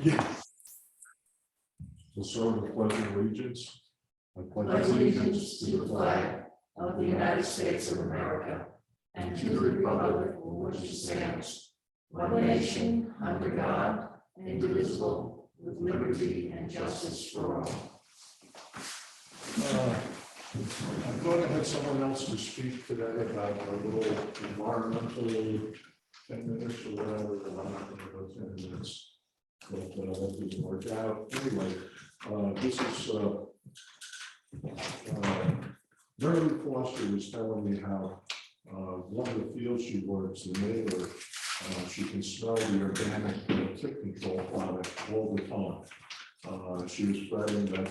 Yeah. So start with the Pledge of Allegiance. I pledge allegiance to the flag of the United States of America and to the republic for which it stands, one nation, under God, indivisible, with liberty and justice for all. I thought I had someone else to speak today about a little environmental 10 minutes or whatever, but I'm not going to go 10 minutes. But that didn't work out. Anyway, this is Mary Foster was telling me how one of the fields she works, the neighbor, she can smell the organic tick control product all the time. She was spreading that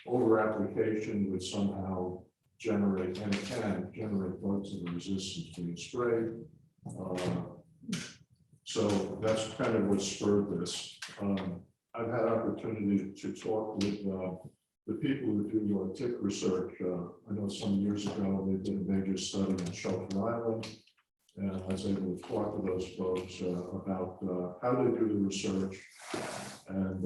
over application would somehow generate, and it can generate bugs that are resistant to being sprayed. So that's kind of what spurred this. I've had opportunity to talk with the people who do tick research. I know some years ago they did a major study on Shelter Island, and I was able to talk to those folks about how they do the research and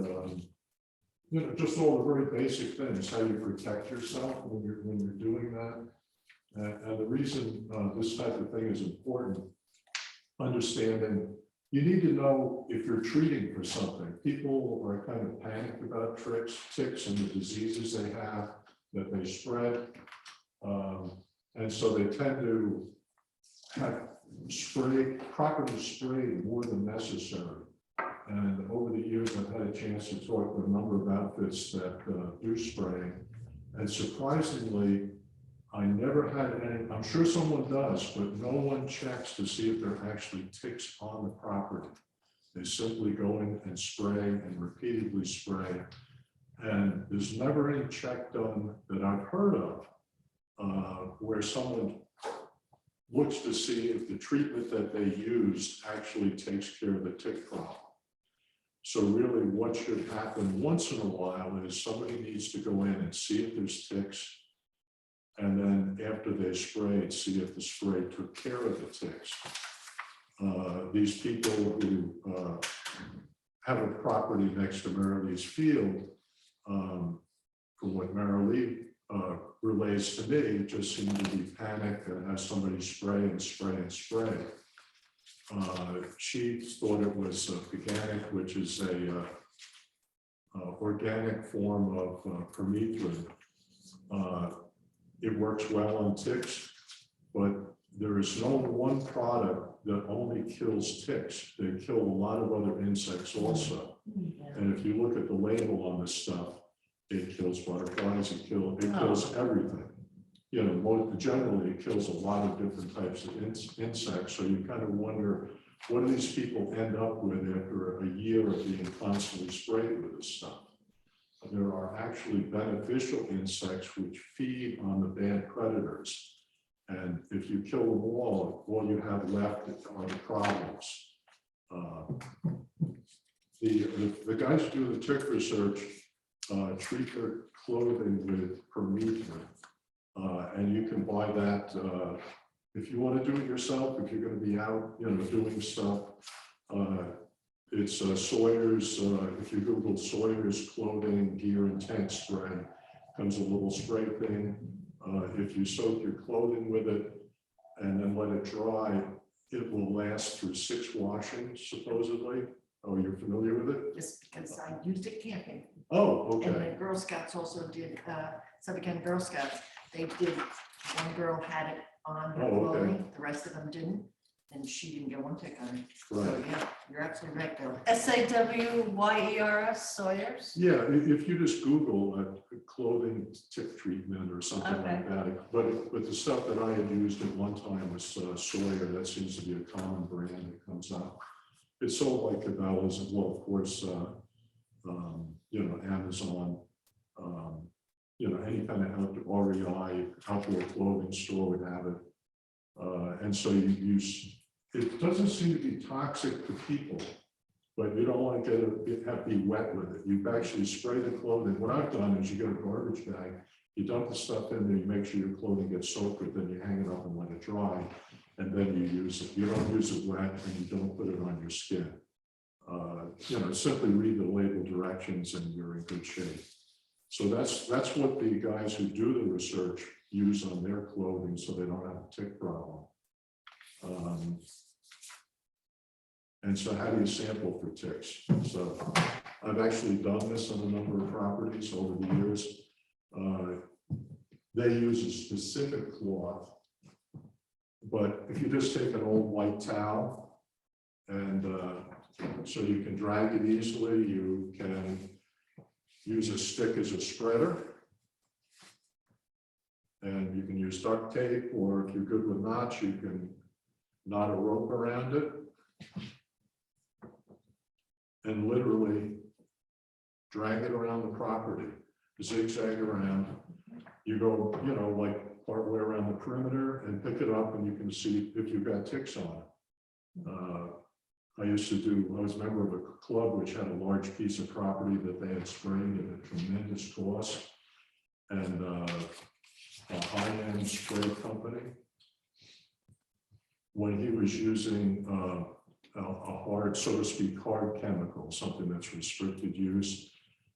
you know, just all the very basic things, how you protect yourself when you're doing that. And the reason this type of thing is important, understanding you need to know if you're treating for something. People are kind of panicked about ticks and the diseases they have that they spread. And so they tend to have properly sprayed more than necessary. And over the years, I've had a chance to talk to a number of outfits that do spraying. And surprisingly, I never had any, I'm sure someone does, but no one checks to see if there are actually ticks on the property. They simply go in and spray and repeatedly spray. And there's never any check done that I've heard of where someone looks to see if the treatment that they use actually takes care of the tick problem. So really what should happen once in a while is somebody needs to go in and see if there's ticks. And then after they sprayed, see if the spray took care of the ticks. These people who have a property next to Marilee's field, from what Marilee relays to me, it just seemed to be panicked and have somebody spray and spray and spray. She thought it was organic, which is a organic form of permethrin. It works well on ticks, but there is no one product that only kills ticks. They kill a lot of other insects also. And if you look at the label on this stuff, it kills butterflies, it kills everything. You know, generally it kills a lot of different types of insects. So you kind of wonder, what do these people end up with after a year of being constantly sprayed with this stuff? There are actually beneficial insects which feed on the bad predators. And if you kill them all you have left are the problems. The guys who do the tick research treat their clothing with permethrin. And you can buy that if you want to do it yourself, if you're going to be out, you know, doing stuff. It's Sawyer's, if you Google Sawyer's clothing, gear, and tent spray, comes a little spray thing. If you soak your clothing with it and then let it dry, it will last through 6 washings, supposedly. Oh, you're familiar with it? Just because I used it camping. Oh, okay. And the Girl Scouts also did, Suffolk County Girl Scouts, they did, one girl had it on her clothing, the rest of them didn't. And she didn't get one tick on it. Right. So yeah, you're absolutely right, Bill. Sawyers, Sawyers? Yeah, if you just Google clothing tick treatment or something like that. But the stuff that I had used at one time was Sawyer. That seems to be a common brand that comes out. It's sold like Cabela's and, well, of course, you know, Amazon, you know, any kind of REI, outdoor clothing store would have it. And so you use, it doesn't seem to be toxic to people, but you don't want to have to be wet with it. You actually spray the clothing. What I've done is you get a garbage bag, you dump the stuff in there, you make sure your clothing gets soaked with, then you hang it up and let it dry, and then you use it. You don't use it wet and you don't put it on your skin. simply read the label directions and you're in good shape. So that's what the guys who do the research use on their clothing so they don't have a tick problem. And so how do you sample for ticks? So I've actually done this on a number of properties over the years. They use a specific cloth, but if you just take an old white towel and so you can drag it easily, you can use a stick as a spreader. And you can use duct tape, or if you're good with knots, you can knot a rope around it. And literally drag it around the property, zigzag around. You go, like partway around the perimeter and pick it up and you can see if you've got ticks on it. I was a member of a club which had a large piece of property that they had sprayed at a tremendous cost. And a high-end spray company, when he was using a hard, so to speak, hard chemical, something that's restricted use,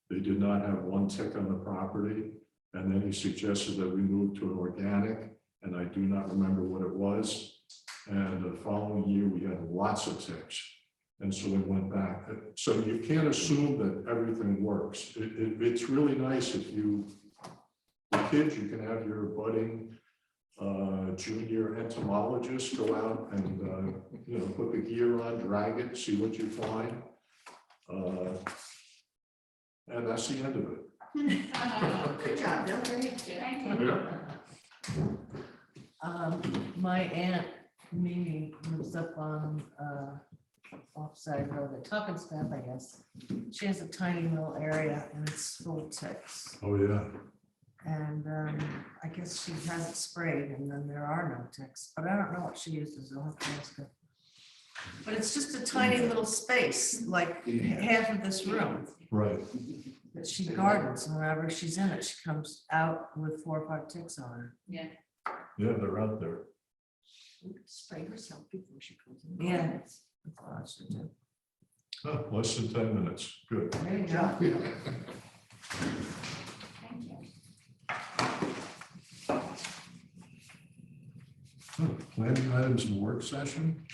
they did not have one tick on the property. And then he suggested that we move to an organic, and I do not remember what it was. And the following year, we had lots of ticks. And so we went back. So you can't assume that everything works. It's really nice if you, the kids, you can have your budding junior entomologist go out and, put the gear on, drag it, see what you find. And that's the end of it. Good job, Bill. Thank you. My aunt Mimi lives up on offside road at Tuckenstaff, I guess. She has a tiny little area and it's full of ticks. Oh, yeah. And I guess she has it sprayed and then there are no ticks, but I don't know what she uses. I'll have to ask her. But it's just a tiny little space, like half of this room. Right. That she gardens, and whenever she's in it, she comes out with 4 or 5 ticks on her. Yeah, they're out there. Spray herself before she comes in. Yeah, that's what I should do. Oh, less than 10 minutes. Good. There you go. Thank you. Planning items in work session?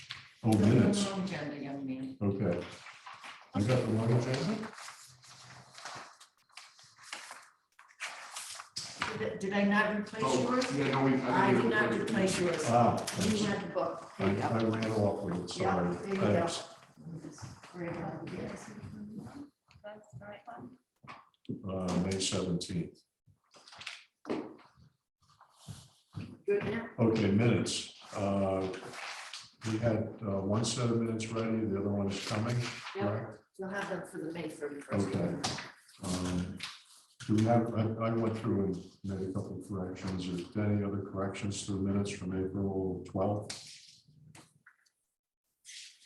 Oh, minutes. Wrong agenda, young man. Okay. I got the wrong agenda? Did I not replace yours? Yeah, no, I did not replace yours. Ah, You had the book. I There you go. ran off with it, sorry. Yeah, there you go. Thanks. Worry about it. Yes. That's the right one. May 17th. Good now? Okay, minutes. We had one set of minutes ready, the other one is coming, Yep. correct? You'll have them for the May 31st. Okay. Do we have, I went through and made a couple of corrections. Is there any other corrections to the minutes from April 12th?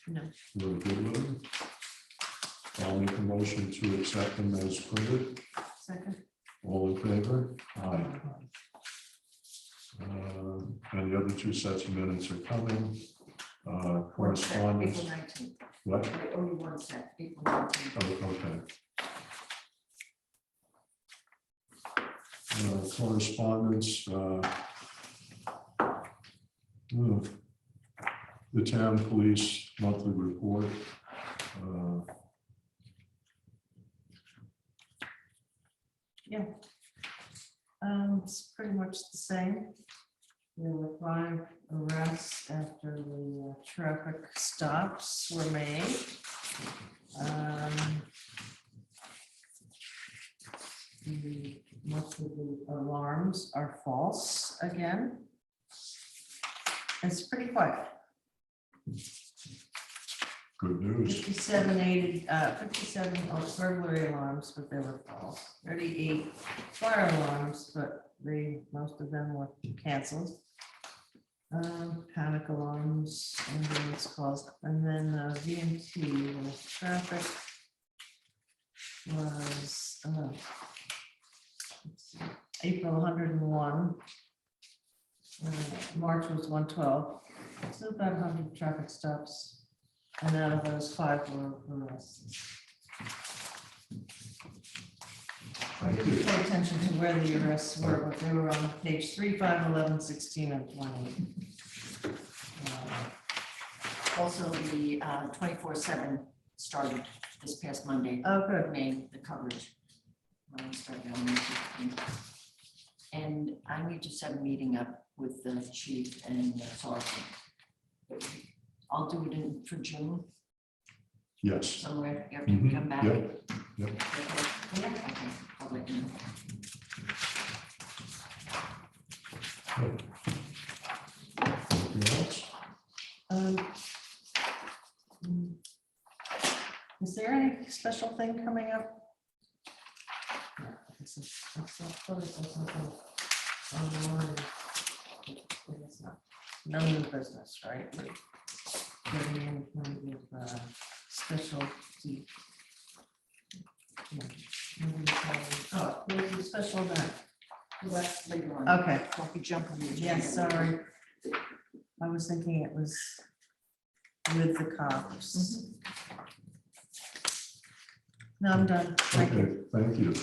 No. We're good with them? I'll make a motion to accept them as printed. Second. All in favor? Aye. And the other 2 sets of minutes are coming. Correspondence. April 19th. What? Only one set, April 19th. Oh, okay. Correspondence. The town police monthly report. It's pretty much the same. There were 5 arrests after the traffic stops were made. Most of the alarms are false again. It's pretty quiet. Good news. 57 burglary alarms, but they were false. 38 fire alarms, but most of them were canceled. Panic alarms, ambulance calls, and then VMT, the traffic was let's see, April 101. March was 112. So about 100 traffic stops. And out of those 5 were arrests. I didn't pay attention to where the arrests were, but they were on page 3, 5, 11, 16, and 20. Also, the 24/7 started this past Monday. Oh, good. Made the coverage. Started on May 15th. And I need to set a meeting up with the chief and the sergeant. I'll do it for June Yes. somewhere after you come back. Yep. Yep. Okay. Yeah, okay. I'll let you know. Anything else? Is there any special thing coming up? No, this is- it's not closed, it's not closed. It's not. No new business, right? Getting in kind of specialty. Oh, there's a special event. Well, that's later on. Okay, Don't be jumping the agenda. yes, sorry. I was thinking it was with the cops. No, I'm done. Thank you. Okay, thank you.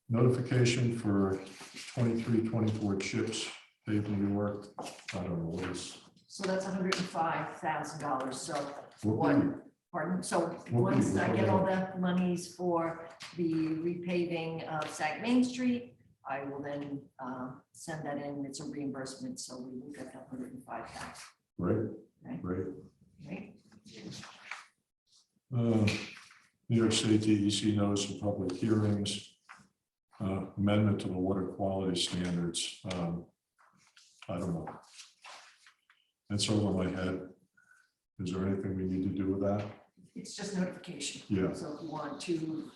Notification for 23-24 chips paving work. I don't know what is. So that's $105,000. So What we- pardon? So What once we- I get all the monies for the repaving of Sag Main Street, I will then send that in. It's a reimbursement, so we will get the $105,000. Right, Right. right. Right? New York State DEC notice of public hearings, amendment to the water quality standards. I don't know. That's over my head. Is there anything we need to do with that? It's just notification. Yeah. So if you want to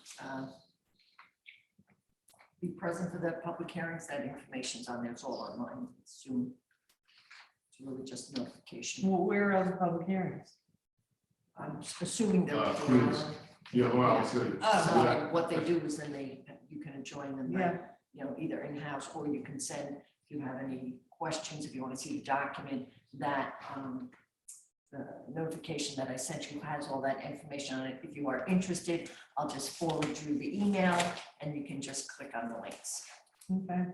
be present for the public hearings, that information's on there. It's all online. It's Zoom. It's really just notification. Well, where are the public hearings? I'm assuming that. Queens. Yeah, well, I'll say. So what they do is then you can join them, Yeah. you know, either in-house or you can send, if you have any questions, if you want to see the document, that the notification that I sent you has all that information on it. If you are interested, I'll just forward you the email and you can just click on the links. Okay.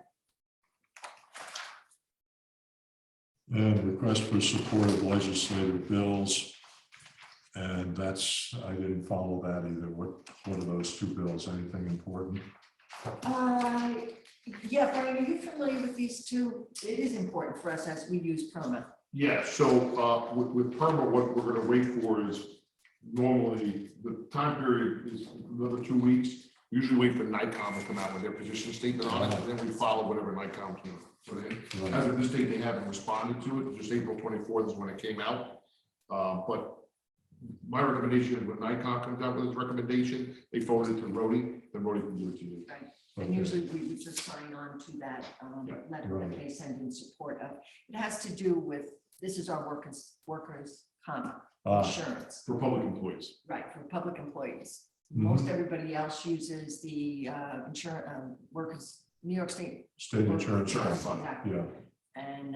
And request for support of legislative bills. And that's, I didn't follow that either. What are those 2 bills? Anything important? Yeah, Brian, are you familiar with these two? It is important for us as we use PERMA. Yeah, so with PERMA, what we're gonna wait for is normally the time period is another 2 weeks. Usually wait for NICOM to come out with their position statement on it, and then we follow whatever NICOM's gonna put in. As of this date, they haven't responded to it. Just April 24th is when it came out. But my recommendation is when NICOM comes out with its recommendation, they forward it to Rhodey, then Rhodey can give it to you. And usually we would just sign on to that Yeah, letter that they send in support of. It has to do with, this is our workers' comp insurance, For public employees. right, for public employees. Mhm. Most everybody else uses the insurance, workers, New York State. State insurance. Fund. Exactly. Yeah, And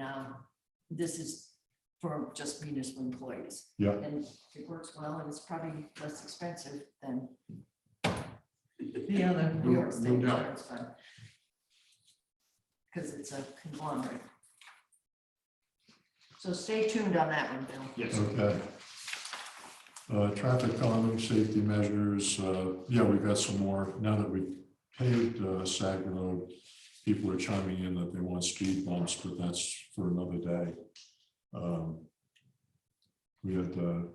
this is for just municipal employees. yeah. And it works well, and it's probably less expensive than The other. New York No State doubt. Insurance Fund. Because it's a conglomerate. So stay tuned on that one, Bill. Yes. Okay. Traffic calming, safety measures, yeah, we've got some more, now that we've paved Sag Road, people are chiming in that they want speed bumps, but that's for another day. We had the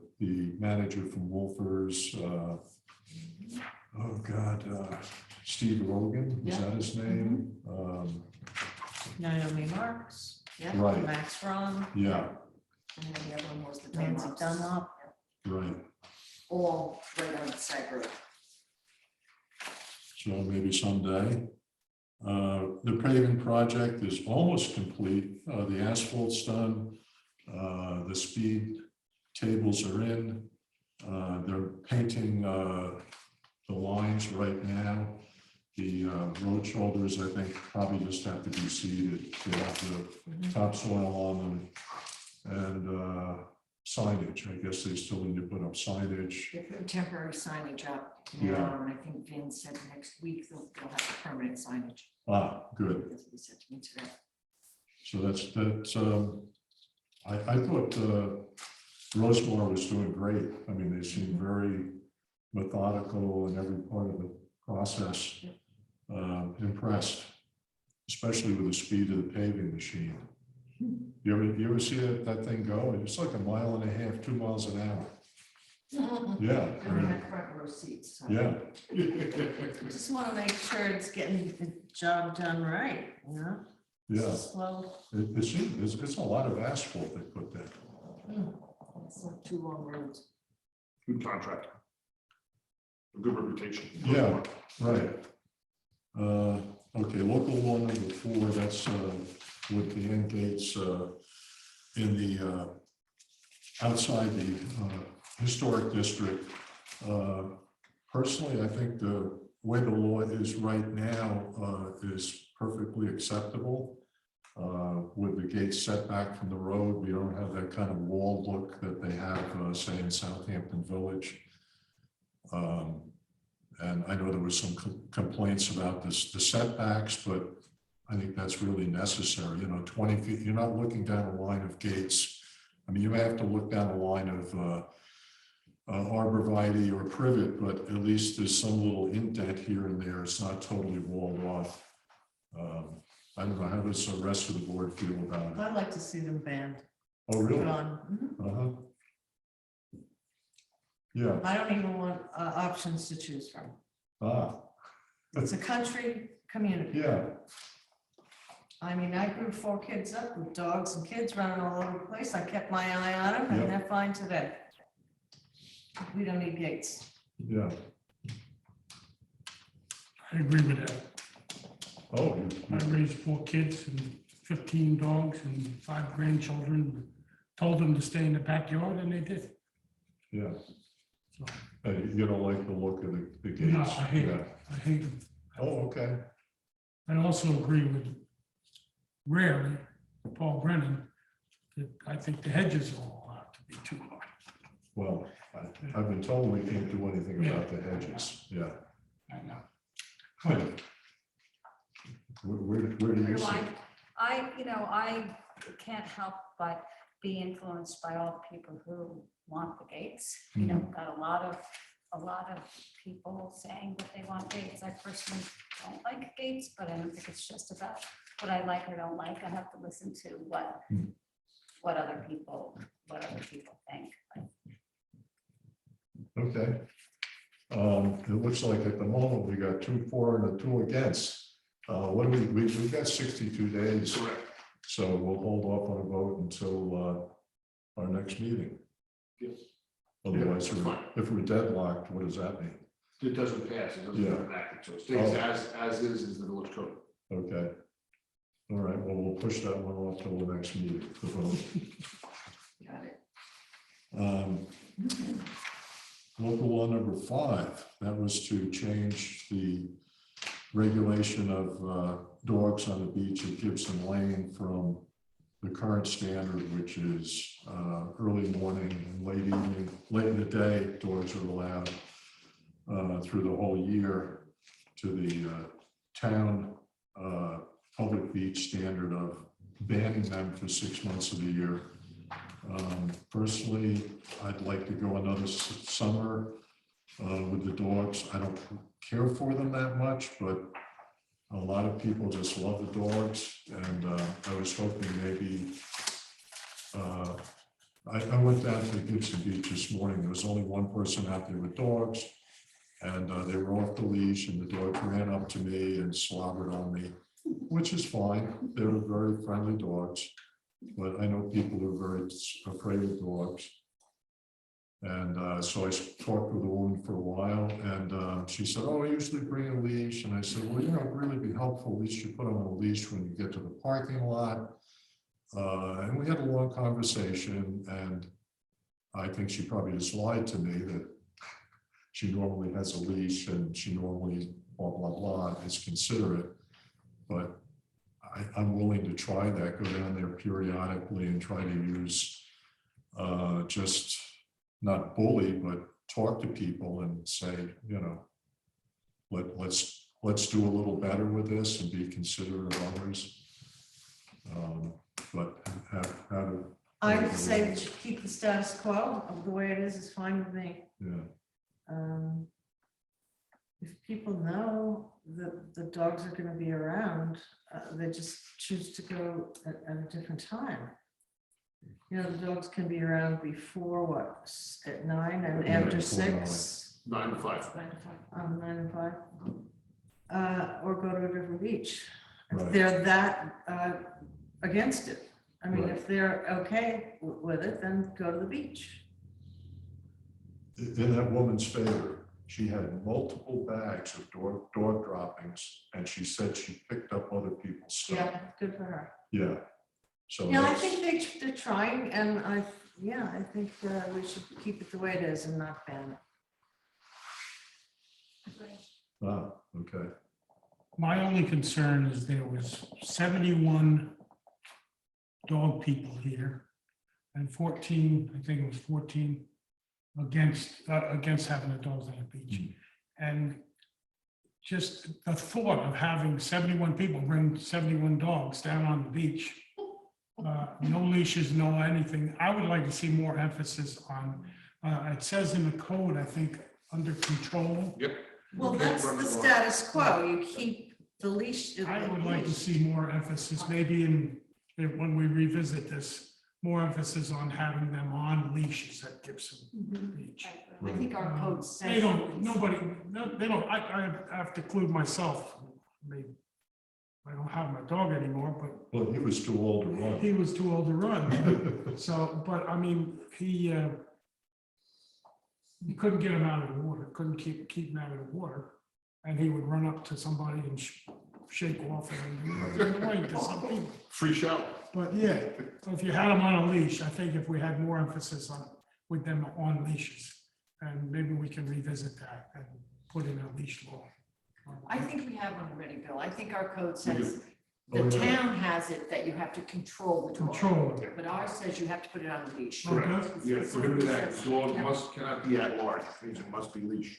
manager from Wolfers, oh God, Steve Rogan, is Yeah. that his name? Naomi Marks, Yeah. Right, Max Ron, yeah, And then the other one was the Nancy Dunlops. Dunlop. right, All right on the side road. so maybe someday. The paving project is almost complete. The asphalt's done. The speed tables are in. They're painting the lines right now. The road shoulders, I think, probably just have to be seeded. They have the topsoil on them. and signage. I guess they still need to put up signage. They put temporary signage up Yeah. now, and I think Vin said next week they'll have permanent signage. Ah, good. That's what he said to me today. So I thought Rosemar was doing great. I mean, they seem very methodical in every part of the process. Impressed, especially with the speed of the paving machine. You ever see that thing go? It's like 1.5 miles, 2 miles an hour. Yeah. I don't have front row seats. So Yeah, I just want to make sure it's getting the job done right, you know? yeah. Slow. It seems, it's a lot of asphalt they put there. It's not too long roads. Good contract. A good reputation. Yeah. Right. Okay, local law number 4, that's with the end gates in the outside the historic district. Personally, I think the way the law is right now is perfectly acceptable. With the gates set back from the road, we don't have that kind of wall look that they have, say, in Southampton Village. And I know there was some complaints about this, the setbacks, but I think that's really necessary. 20 feet, you're not looking down a line of gates. I mean, you may have to look down a line of arborvitae or privet, but at least there's some little indent here and there. It's not totally walled off. I don't know, how does the rest of the board feel about it? I'd like to see them banned. Oh, really? Put on. Uh-huh. Yeah. I don't even want options to choose from. Ah, It's a country community. yeah. I mean, I grew 4 kids up with dogs and kids running all over the place. I kept my eye on them, and Yep. they're fine today. We don't need gates. Yeah. I agree with that. Oh, I raised 4 kids and 15 dogs and 5 grandchildren. Told them to stay in the backyard and they did. yeah. So, You don't like the look of the gates? no, I hate Yeah. it. I hate them. Oh, okay. I also agree with rarely Paul Brennan that I think the hedges are all out to be too high. Well, I've been told we can't do anything about the hedges. Yeah. I know. Where do you see? I can't help but be influenced by all the people who want the gates. Got a lot of people saying that they want gates. I personally don't like gates, but I don't think it's just about what I like or don't like. I have to listen to what other people think. Okay. It looks like at the moment we got 2 for and a 2 against. What do we've got 62 days, Correct. so we'll hold off on a vote until our next meeting. Yes. Otherwise, that's fine. if we're deadlocked, what does that mean? It doesn't pass, it doesn't Yeah. go back, so it stays Oh. as is the village code. Okay. All right, well, we'll push that one off till the next meeting. The vote. Got it. Local law number 5, that was to change the regulation of dogs on the beach at Gibson Lane from the current standard, which is early morning and late evening, late in the day, dogs are allowed through the whole year, to the town public beach standard of banning them for 6 months of the year. Personally, I'd like to go another summer with the dogs. I don't care for them that much, but a lot of people just love the dogs, and I was hoping maybe I went down to Gibson Beach this morning. There was only one person out there with dogs, and they were off the leash, and the dogs ran up to me and slobbered on me, which is fine. They were very friendly dogs, but I know people who are very afraid of dogs. And so I talked with the woman for a while, and she said, "Oh, I usually bring a leash." And I said, "Well, it'd really be helpful. At least you put on a leash when you get to the parking lot." And we had a long conversation, and I think she probably just lied to me that she normally has a leash and she normally blah, blah, blah, is considerate. But I'm willing to try that, go down there periodically and try to use, just not bully, but talk to people and say, you know, let's do a little better with this and be considerate of others. But how to. I'd say that you keep the status quo of the way it is fine with me. Yeah, If people know that the dogs are gonna be around, they just choose to go at a different time. You know, the dogs can be around before what, at 9 and Yeah, after before 6? 9 to 5. 9 and 5. Or go to a different beach. If Right. they're that against it. I mean, Right. if they're okay with it, then go to the beach. in that woman's favor, she had multiple bags of dog droppings, and she said she picked up other people's stuff. Yeah, good for her. Yeah. So Yeah, I that's- think they're trying, and I think we should keep it the way it is and not ban it. Okay. My only concern is there was 71 dog people here and 14, I think it was 14 against having the dogs on the beach. And just the thought of having 71 people bring 71 dogs down on the beach, no leashes, no anything. I would like to see more emphasis on, it says in the code, I think, under control. Yep. Well, You can't that's run the the dog. status quo. You keep the leash. I would like to see more emphasis, maybe when we revisit this, more emphasis on having them on leashes at Gibson Beach. I think our code says. They don't, they don't, I have to include myself. Maybe I don't have my dog anymore, but Well, he was too old to run. he was too old to run. So, but I mean, you couldn't get him out of the water, couldn't keep him out of the water. And he would run up to somebody and shake off and annoying to some people. Free shower. But yeah, so if you had them on a leash, I think if we had more emphasis on, with them on leashes, and maybe we can revisit that and put in a leash law. I think we have one already, Bill. I think our code says Oh, the yeah. town has it that you have to control the dog. Control it. But ours says you have to put it on a leash. Correct. Yeah, prohibited act, dog cannot be at large, means it must be leash.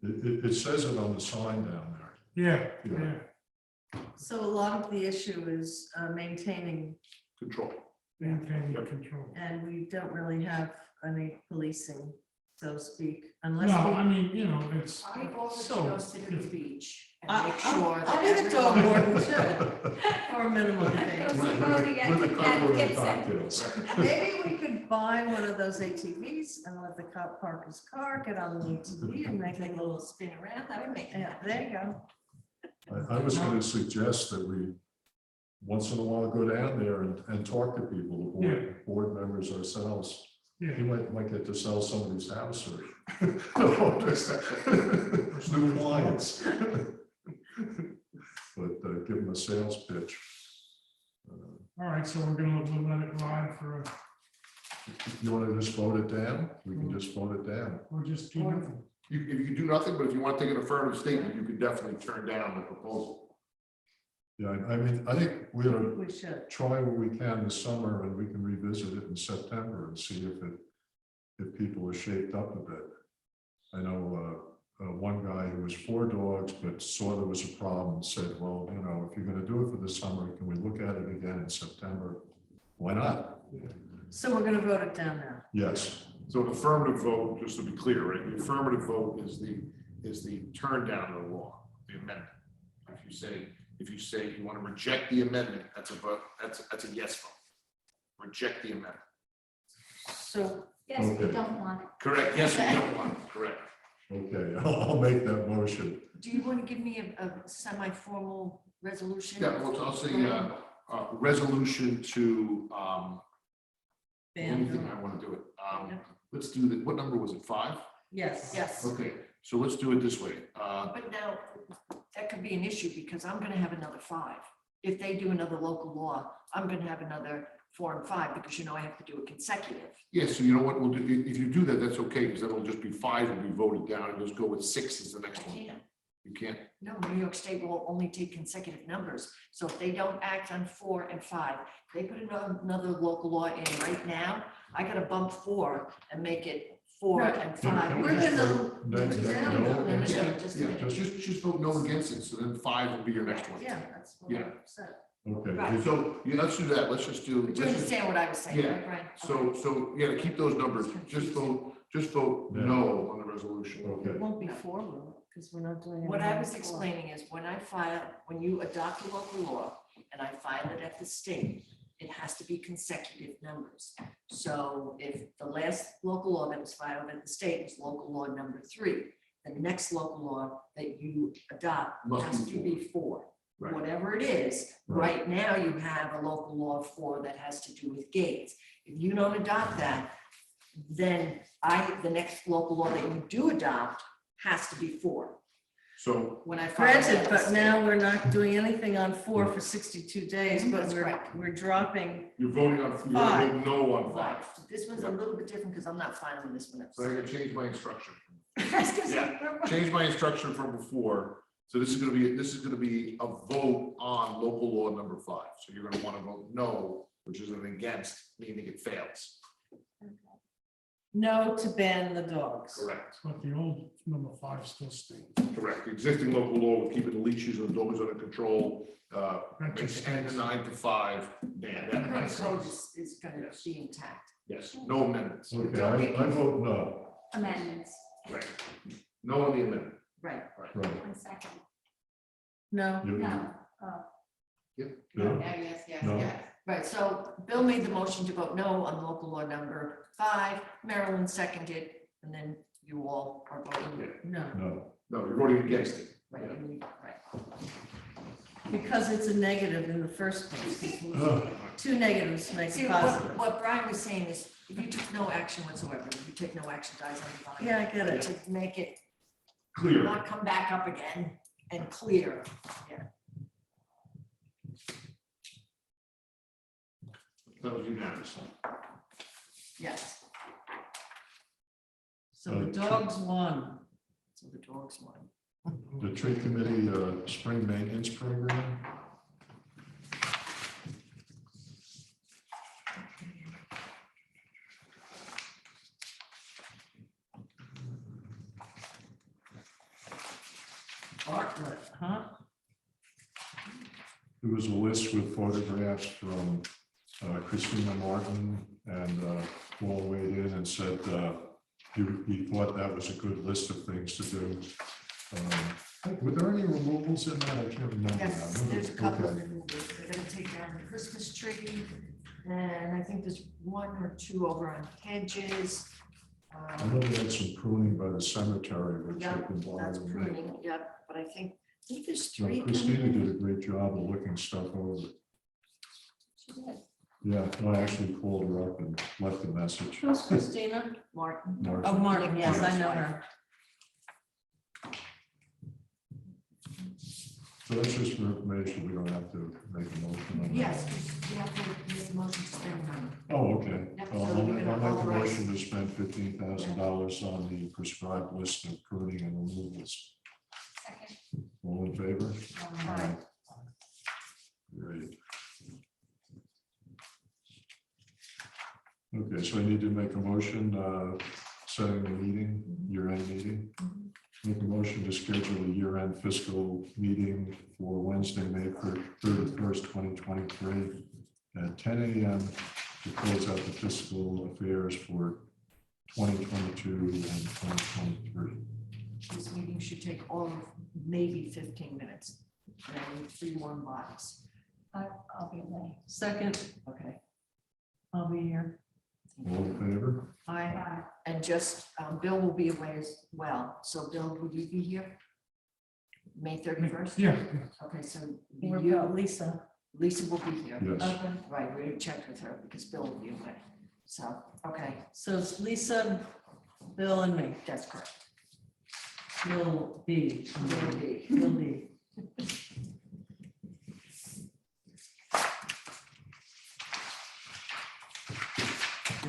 It says it on the sign down there. Yeah, Yeah. yeah, So a lot of the issue is maintaining, Control. maintaining control. and we don't really have any policing, so to speak, No, unless I we. mean, you know, it's I always so. go sit at the beach and I- make sure that. I'll be the dog everyone- warden too, for a minimum fee. With the cover and cocktails. Maybe we could buy one of those ATVs and let the cop park his car, get on the ATV and make Take a a little spin around, that would make. it yeah, happen. there you go. I was going to suggest that we, once in a while, go down there and talk to people, the board members ourselves. Yeah, You might get to sell somebody's house or new clients. But give them a sales pitch. all right, so we're gonna let it ride for, You want to just vote it down? We can just vote it down. or just do nothing. If you do nothing, but if you want to take an affirmative statement, you could definitely turn down the proposal. Yeah, I mean, I think we ought to We should. try what we can this summer and we can revisit it in September and see if people are shaped up a bit. I know one guy who was for dogs, but saw there was a problem, said, well, you know, if you're going to do it for the summer, can we look at it again in September? Why not? So we're gonna vote it down now. Yes, So an affirmative vote, just to be clear, right, the affirmative vote is the turn down of the law, the amendment. If you say you want to reject the amendment, that's a vote, that's a yes vote. Reject the amendment. So Yes, we Okay. don't want it. Correct, yes, we don't want it, correct. okay, I'll make that motion. Do you want to give me a semi-formal resolution? Yeah, well, I'll say, resolution to, anything I want to do it. Let's do the, what number was it, 5? yes. Yes, Okay, so let's do it this way. but now that could be an issue because I'm gonna have another 5. If they do another local law, I'm gonna have another 4 and 5 because I have to do it consecutive. Yeah, so you know what we'll do, if you do that, that's okay, because that'll just be 5 will be voted down, and just go with 6 as the next I one. can't. You can't, No, New York State will only take consecutive numbers. So if they don't act on 4 and 5, they put another local law in right now, I gotta bump 4 and make it 4 and 5. We're gonna. just vote no against it, so then 5 will be your next one. Yeah, that's what Yeah. I said. Okay, Right. So, yeah, let's do that, let's just do. But you let's just- understand what I was saying, Yeah. right, Brian? So, yeah, to keep those numbers, just vote Yeah. no on the resolution. okay. It won't be 4, because we're not doing. What I anything was with 4. explaining is when you adopt a local law and I file it at the state, it has to be consecutive numbers. So if the last local law that was filed at the state was local law number 3, the next local law that you adopt Must has be to be 4. Right. Whatever it is, Right. right now you have a local law 4 that has to do with gates. If you don't adopt that, then the next local law that you do adopt has to be 4. So, When I file it at Granted, the but state. now we're not doing anything on 4 for 62 days, but That's correct. we're dropping. you're voting on, you're Five. voting no on Right, 5, this one's a little bit different because I'm not filing this one up. so I'm gonna change my instruction. Yeah. Change my instruction from before, so this is gonna be a vote on local law number 5, so you're gonna wanna vote no, which is an against, meaning it fails. No to ban the dogs. Correct. But the old number 5 still stands. Correct, the existing local law with keeping the leashes and dogs under control, That just extend the 9 to 5, ban The that. current makes code sense. is gonna Yes. be intact. Yes, no amendments, Okay, I vote no. Amendments. right, no on the amendment. Right. Right. 1 second. No, You- No. No? Yes, yes, No. yes. Right, so Bill made the motion to vote no on local law number 5, Marilyn seconded, and then you all are voting. no, No. No, you're voting against it. Right, and we- right. because it's a negative in the first place. Ugh. 2 negatives make See, a positive. what Brian was saying is, if you took no action whatsoever, you take no action, dies on the vine. Yeah, I get it. To make it Clear. not come back up again and clear. That was unanimous. Yes, So the dogs won. so the dogs won. The tree committee, spring maintenance program. Bartlett, huh? There was a list with photographs from Christina Martin, and Paul weighed in and said he thought that was a good list of things to do. Were there any removals in that? I can't remember now. Yes, there's a couple of Okay. removals. They're gonna take down the Christmas tree, and I think there's 1 or 2 over on hedges. I know they had some pruning by the cemetery, which Yeah, had been that's bothering me. pruning, yeah, but I think there's No, 3. Christina did a great job of looking stuff over. Yeah, no, I actually called her up and left a message. Who's Christina? Martin. Martin. Oh, Martin, yes, I know Yeah. her. So that's just for information, we don't have to make a motion on that. Yes, you have to make a motion to spend money. Oh, okay. Yep, I'll so I'll you're make gonna a authorize- motion to spend $15,000 on the prescribed list of pruning and removals. Second. All in favor? Aye. Great. Okay, so I need to make a motion, setting the meeting, year-end meeting. Make a motion to schedule a year-end fiscal meeting for Wednesday, May 31st, 2023 at 10 a.m. to close out the fiscal affairs for 2022 and 2023. This meeting should take all of maybe 15 minutes. And I need 3 warm bodies. I'll be late. Second, Okay. I'll be here. All in favor? I, And just, Bill will be away as well. So Bill, will you be here? May 31st? Yeah, Okay, so what you, about Lisa? Lisa will be here. Yes. Okay, Right, we checked with her because Bill will be away. So, okay, so it's Lisa, Bill, and me. that's correct. Will be. Will be. Will be.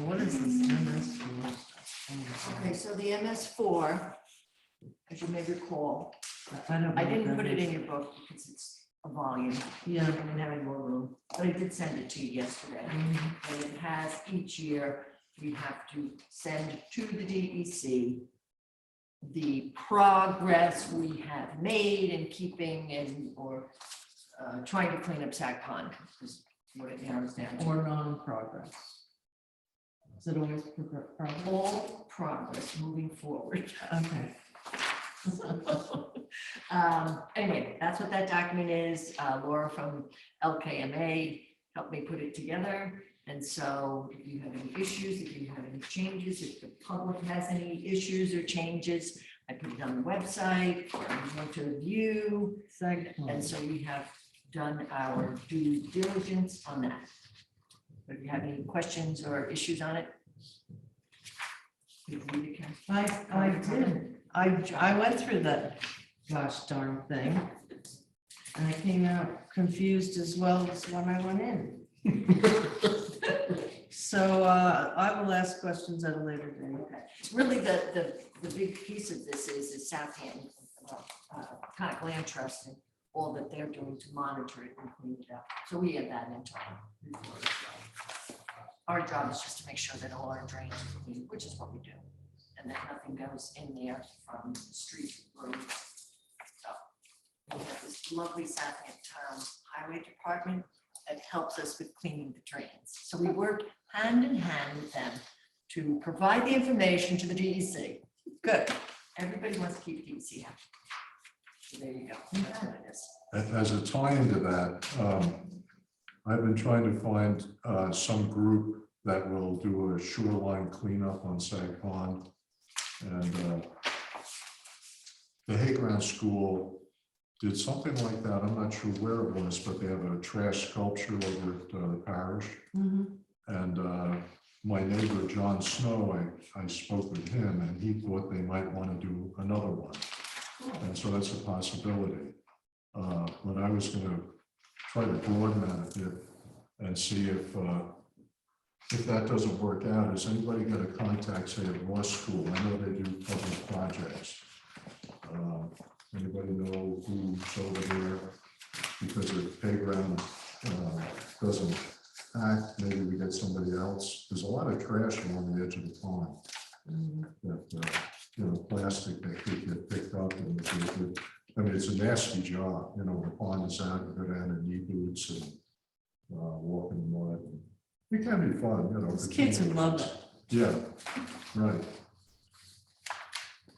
What is this MS4? Okay, so the MS4, as you may recall, I don't. I know didn't what put that it is. in your book because it's a volume. Yeah. I didn't have any more room, but I did send it to you yesterday. And it has each year, we have to send to the DEC the progress we have made in keeping and or trying to clean up Sag Pond is what it narrows down to. Or non-progress. Is it always progress? All progress moving forward. Okay. Anyway, that's what that document is. Laura from LKMA helped me put it together. And so if you have any issues, if you have any changes, if the public has any issues or changes, I put it on the website, I'm going to review. And so we have done our due diligence on that. If you have any questions or issues on it? You can read it, Karen. I did. I went through that gosh darn thing. And I came out confused as well as when I went in. So I will ask questions at a later date. It's really the big piece of this is Southampton, Conic Land Trust and all that they're doing to monitor it and clean it up. So we add that into our report as well. Our job is just to make sure that all our drains are clean, which is what we do. And that nothing goes in there from street roads. So we have this lovely Southampton Highway Department that helps us with cleaning the drains. So we work hand in hand with them to provide the information to the DEC. Good. Everybody wants to keep DEC happy. So there you go. That's what it is. As a tie into that, I've been trying to find some group that will do a shoreline cleanup on Sag Pond. And the Hayground School did something like that. I'm not sure where it was, but they have a trash sculpture over at the parish. And my neighbor, John Snow, I spoke with him and he thought they might want to do another one. And so that's a possibility. But I was going to try to broaden that a bit and see if that doesn't work out. Has anybody got a contact, say, at law school? I know they do public projects. Anybody know who's over there? Because if playground doesn't act, maybe we get somebody else. There's a lot of trash along the edge of the pond. That plastic that could get picked up. And I mean, it's a nasty job. The pond is out, you go down in knee boots and walk in the mud. It can be fun, Those kids would love it. Yeah, right.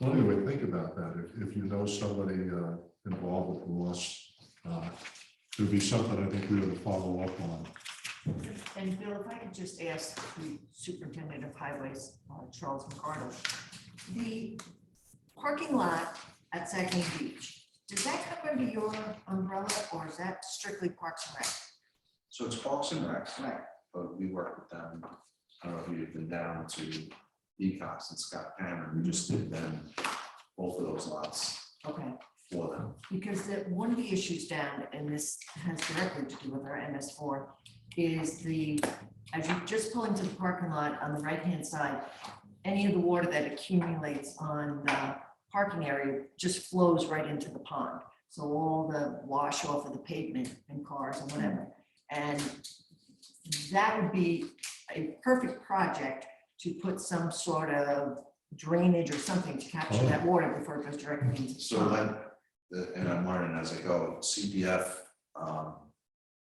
Well, anyway, think about that. If you know somebody involved with loss, there'd be something I think we ought to follow up on. And Bill, if I could just ask the Superintendent of Highways, Charles McCardle, the parking lot at Saguenay Beach, does that come under your umbrella or is that strictly Parks and Rec? So it's Parks and Rec, Right. but we work with them. I don't know if you've been down to ECOS and Scott Cameron. We just did them, both of those lots Okay. for them. Because one of the issues down, and this has directly to do with our MS4, is as you just pull into the parking lot on the right-hand side, any of the water that accumulates on the parking area just flows right into the pond. So all the wash off of the pavement and cars and whatever. And that would be a perfect project to put some sort of drainage or something to capture that water before it goes directly into the So pond. and I'm learning as I go, CPF,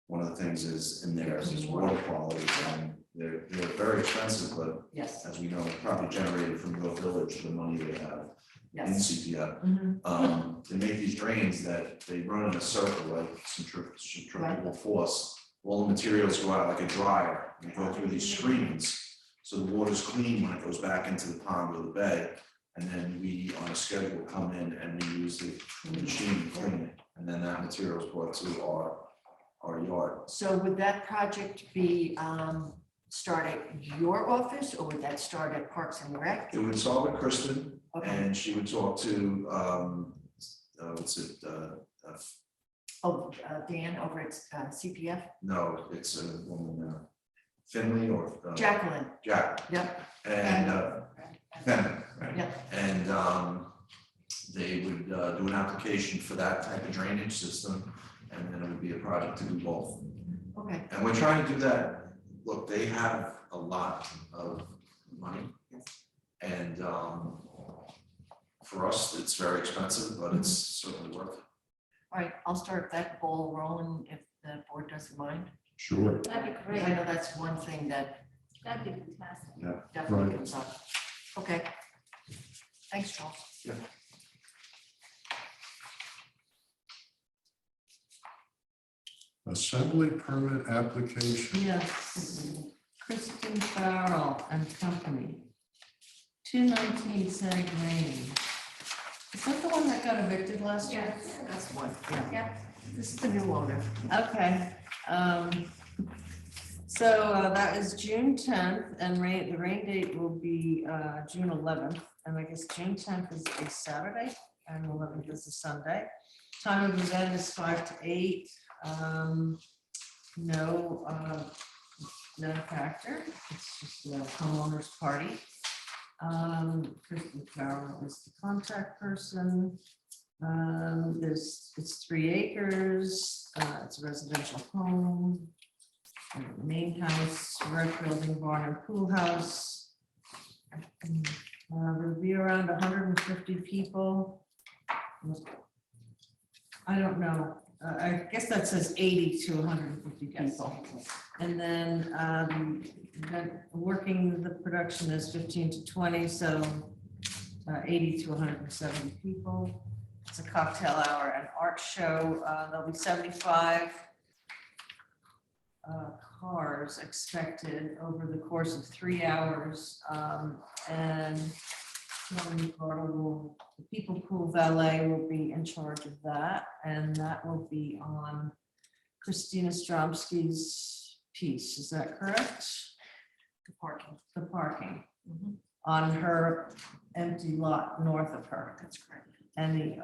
one of the things is in there is water quality, and they're very expensive, but Yes, as we know, probably generated from your village, the money they have in yes. CPF. Mhm. They make these drains that they run in a circle, like centrifugal force. All the materials go out like a dryer and go through these screens. So the water's clean when it goes back into the pond or the bay. And then we, on a schedule, come in and we use the machine to clean it. And then that material is brought to our yard. So would that project be start at your office or would that start at Parks and Rec? It would start with Kristen, Okay. and she would talk to, Dan over at CPF? no, it's a woman, Finley or. Jacqueline, Jack. yep. And, Fenton, right? Yep. And they would do an application for that type of drainage system, and then it would be a project to do both. Okay. And we're trying to do that. Look, they have a lot of money. And for us, it's very expensive, but it's certainly worth it. All right, I'll start that ball rolling if the board doesn't mind. Sure. That'd be Because I great. know that's one thing that That'd be fantastic. definitely Right. comes up. Okay. Thanks, Charles. Assembly permit application. Yes, Kristen Farrell and Company. 219 Sag Lane. Is that the one that got evicted last year? Yes. That's one. Yep. This is the new owner. Okay. So that is June 10th, and the rain date will be June 11th. And I guess June 10th is a Saturday and 11th is a Sunday. Time of event is 5 to 8. No factor. It's just a homeowner's party. Kristen Farrell is the contact person. It's 3 acres. It's a residential home. Main house, rec building, barn and pool house. There'll be around 150 people. I don't know. I guess that says 80 to 150 people. And then working the production is 15 to 20, so 80 to 170 people. It's a cocktail hour and art show. There'll be 75 cars expected over the course of 3 hours. And the people pool valet will be in charge of that, and that will be on Christina Stromsky's piece. Is that correct? The parking. The parking Mhm. on her empty lot north of her. That's correct. And the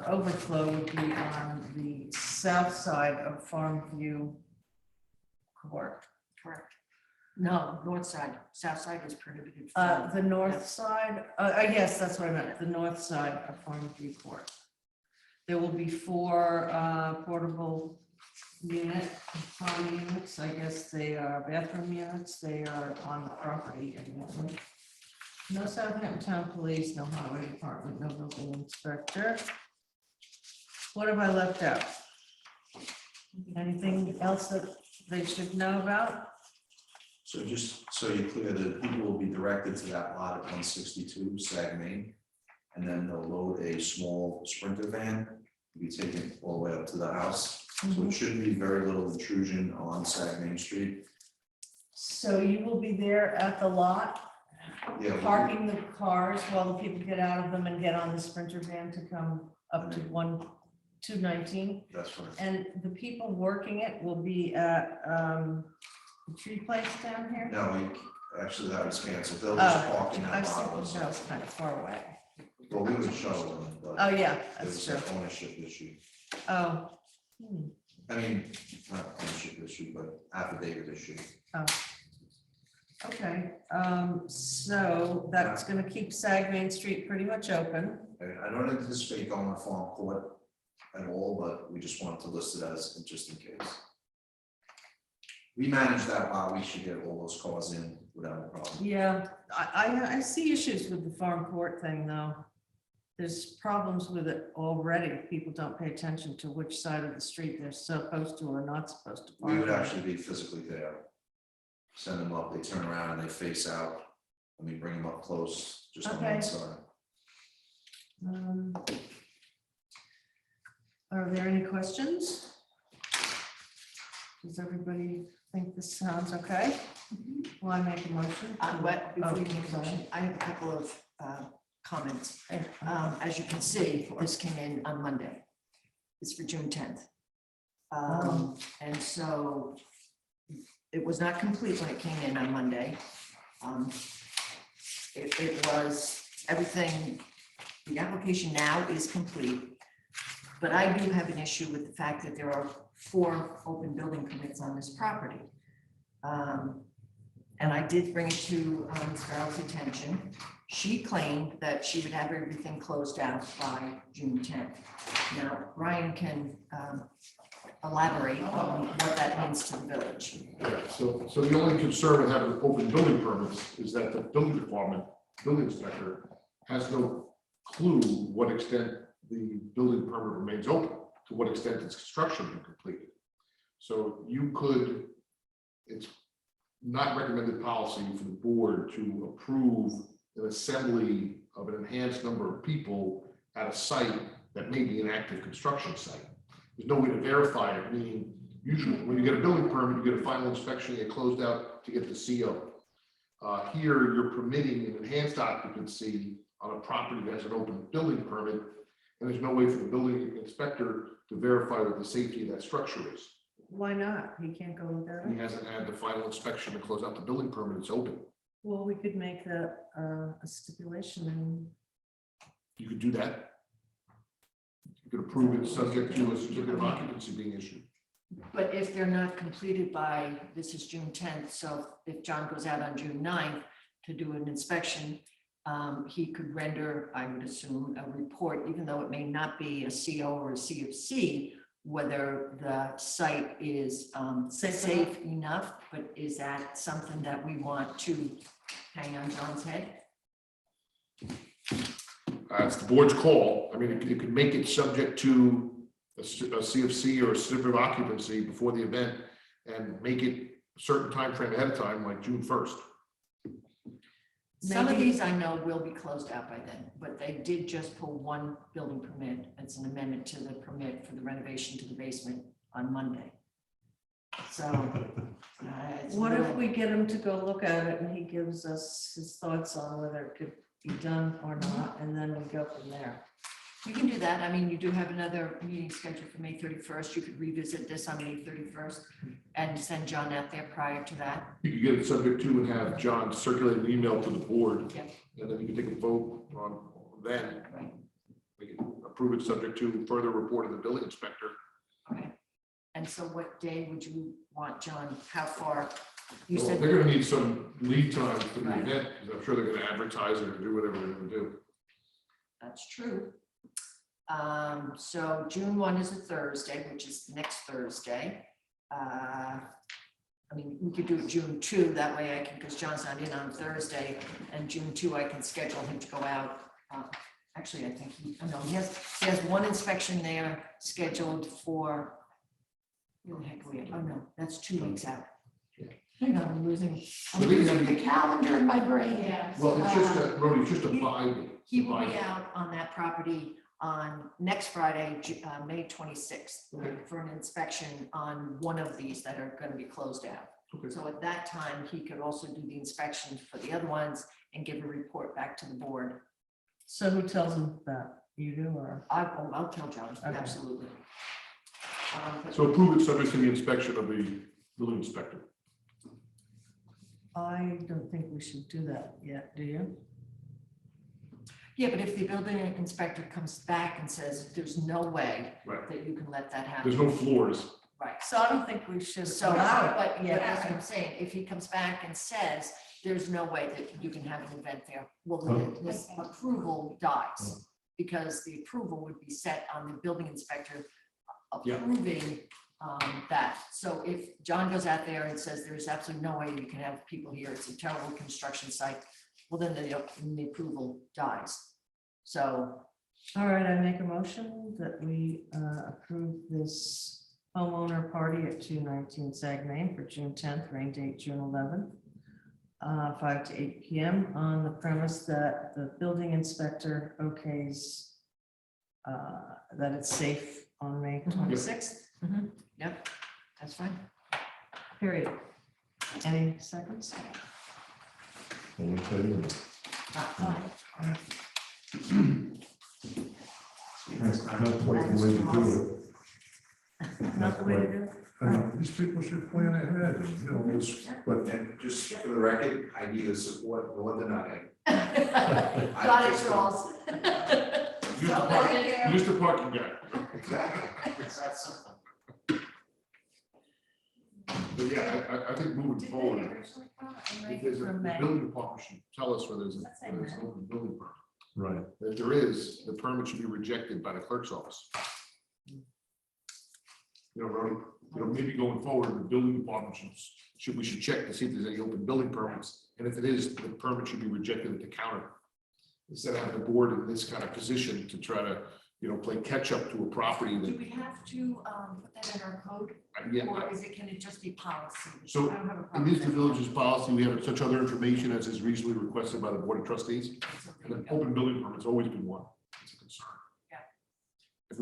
overflow would be on the south side of Farmview Court. Correct. No, north side, south side is prohibited. The north side, yes, that's what I meant, the north side of Farmview Court. There will be 4 portable farm units. I guess they are bathroom units. They are on the property. Evidently. No Southampton Town Police, no Highway Department, no building inspector. What have I left out? Anything else that they should know about? So just so you're clear, the people will be directed to that lot at 162 Sag Main. And then they'll load a small Sprinter van, be taken all the way up to the house. So it should be very little intrusion on Sag Main Street. So you will be there at the lot, Yeah, parking the cars while the people get out of them and get on the Sprinter van to come up to 219. that's right. And the people working it will be at the tree place down here? No, actually that was canceled. They'll just park in I that was lot. thinking that was kind of far away. Well, we would shuttle them, Oh, but yeah, it that's was true. an ownership issue. Oh. I mean, not ownership issue, but affidavit issue. Okay, so that's gonna keep Sag Main Street pretty much open. I don't anticipate going to farm court at all, but we just wanted to list it as just in case. We manage that lot, we should get all those cars in without a problem. Yeah, I see issues with the farm court thing, though. There's problems with it already. People don't pay attention to which side of the street they're supposed to or not supposed to park. We would on. actually be physically there. Send them up, they turn around and they face out, and we bring them up close, just on Okay. one side. Are there any questions? Does everybody think this sounds okay? Will I make a motion? But before you Oh, make a sorry. motion, I have a couple of comments. Okay. As you can see, this came in on Monday. It's for June 10th. And so it was not complete when it came in on Monday. It was everything, the application now is complete. But I do have an issue with the fact that there are 4 open building permits on this property. and I did bring it to Ms. Farrell's attention. She claimed that she would have everything closed out by June 10th. Now, Ryan can elaborate on what that means to the village. Yeah, so the only concern with having open building permits is that the building department, building inspector, has no clue what extent the building permit remains open, to what extent its construction been completed. So you could, it's not recommended policy for the board to approve an assembly of an enhanced number of people at a site that may be an active construction site. There's no way to verify it, meaning usually when you get a building permit, you get a final inspection, you get closed out to get the CO. Here, you're permitting an enhanced occupancy on a property that has an open building permit, and there's no way for the building inspector to verify what the safety of that structure is. Why not? He can't go look at He it? hasn't had the final inspection to close out the building permit, it's open. Well, we could make that a stipulation and You could do that. You could approve it subject to a certificate of occupancy being issued. But if they're not completed by, this is June 10th, so if John goes out on June 9th to do an inspection, he could render, I would assume, a report, even though it may not be a CO or a CFC, whether the site is safe enough, but is that something that we want to hang on John's head? It's the board's call. I mean, it could make it subject to a CFC or a certificate of occupancy before the event and make it a certain time frame ahead of time, like June 1st. Some of Maybe- these I know will be closed out by then, but they did just pull one building permit. It's an amendment to the permit for the renovation to the basement on Monday. So. It's a what if little- we get him to go look at it and he gives us his thoughts on whether it could be done or not, and then we go from there. You can do that. I mean, you do have another meeting scheduled for May 31st. You could revisit this on May 31st and send John out there prior to that. You could get it subject to and have John circulate an email to the board. Yep. And then you can take a vote on then. Right. We can approve it subject to further report of the building inspector. Okay. And so what day would you want, John? How far? You Well, said, they're gonna need some lead time for the Right. event, because I'm sure they're gonna advertise it or do whatever they're gonna do. that's true. So June 1 is a Thursday, which is next Thursday. I mean, we could do it June 2, that way I can, because John's not in on Thursday, and June 2, I can schedule him to go out. Actually, I think he has one inspection there scheduled for, where the heck are we at? Oh, no, that's 2 weeks out. Hang on, I'm losing the calendar in my brain. Yeah. Well, it's just a, Rody, it's just a buy. He will be out on that property on next Friday, May 26th, for an inspection on one of these that are going to be closed out. Okay. So at that time, he could also do the inspection for the other ones and give a report back to the board. So who tells him that? You do, or? I'll tell John, Okay. absolutely. So approve it subject to the inspection of the building inspector. I don't think we should do that yet, do you? Yeah, but if the building inspector comes back and says, there's no way Right. that you can let that happen. There's no floors. Right. So I don't think we should So, allow it. but yeah, that's what Yeah. I'm saying. If he comes back and says, there's no way that you can have an event there, well, then this approval dies. Because the approval would be set on the building inspector Yeah. approving that. So if John goes out there and says, there's absolutely no way you can have people here, it's a terrible construction site, well, then the approval dies. So, All right, I make a motion that we approve this homeowner party at 219 Saguenay for June 10th, rain date June 11th, 5 to 8 p.m. on the premise that the building inspector okays that it's safe on May 26th, yep, that's fine. period. Any seconds? Not the way to do it. These people should plan ahead, you know, But then, just for the record, I need a support more than I. Got it, Charles. Mr. Parking guy. Exactly. It's that simple. But yeah, I think moving Did they forward, originally come out and if make there's it a, from the May? building department should tell us whether Let's say there's an May. open building permit. Right. If there is, the permit should be rejected by the clerk's office. You know, Rody, maybe going forward, the building department we should check to see if there's any open building permits. And if it is, the permit should be rejected at the counter. Instead of having the board in this kind of position to try to, play catch up to a property Do that, we have to put that in our code, yeah. or can it just be policy? So, I don't have a It problem is with the that. village's policy, we have such other information as is reasonably requested by the board of trustees. And an open building permit's always been one, it's a concern. Yeah. If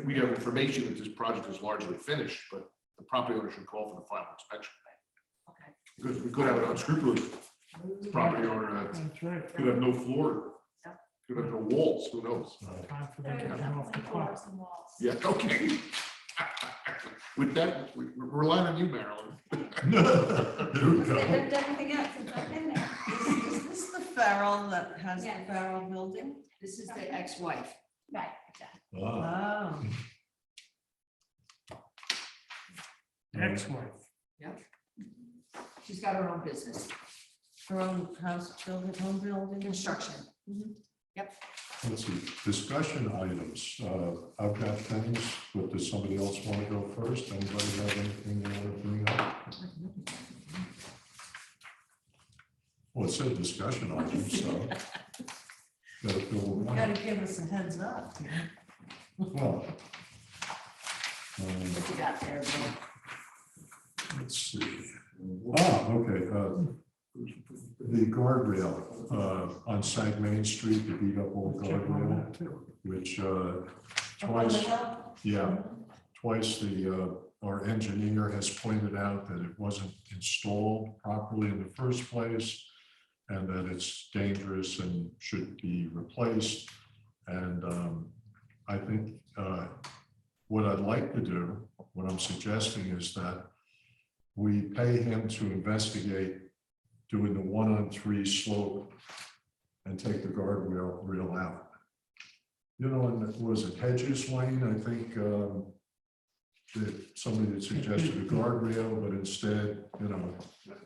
we have information that this project is largely finished, but the property owner should call for the final inspection. Okay. Because we could have an unscrupulous property owner that That's right. could have no floor, Yeah. could have no walls, who knows? Time for There them you to go. get off the clock. Floors and walls. Yeah, okay. With that, we're relying on you, Marilyn. There we They've go. lived everything else since I've been there. Is this the Farrell that has the Yes. Farrell building? This is the ex-wife. Right, exactly. Ah, Oh, Ex-wife. She's got her own business, her own house building, home building. construction. let's see, discussion items. I've got things, but does somebody else want to go first? Anybody have anything they want to bring up? Well, it said discussion items, so. Gotta fill You one. gotta give us a heads up. Well. What you got there, Bill? Let's see. Okay, the guardrail, on Sank Main Street, the beat up old Check on guardrail, that too. which, Up on twice, the hill? yeah, twice our engineer has pointed out that it wasn't installed properly in the first place, and that it's dangerous and should be replaced. And I think what I'd like to do, what I'm suggesting is that we pay him to investigate doing the 1-on-3 slope and take the guardrail out. And was it Hedges Lane? I think that somebody had suggested a guardrail, but instead,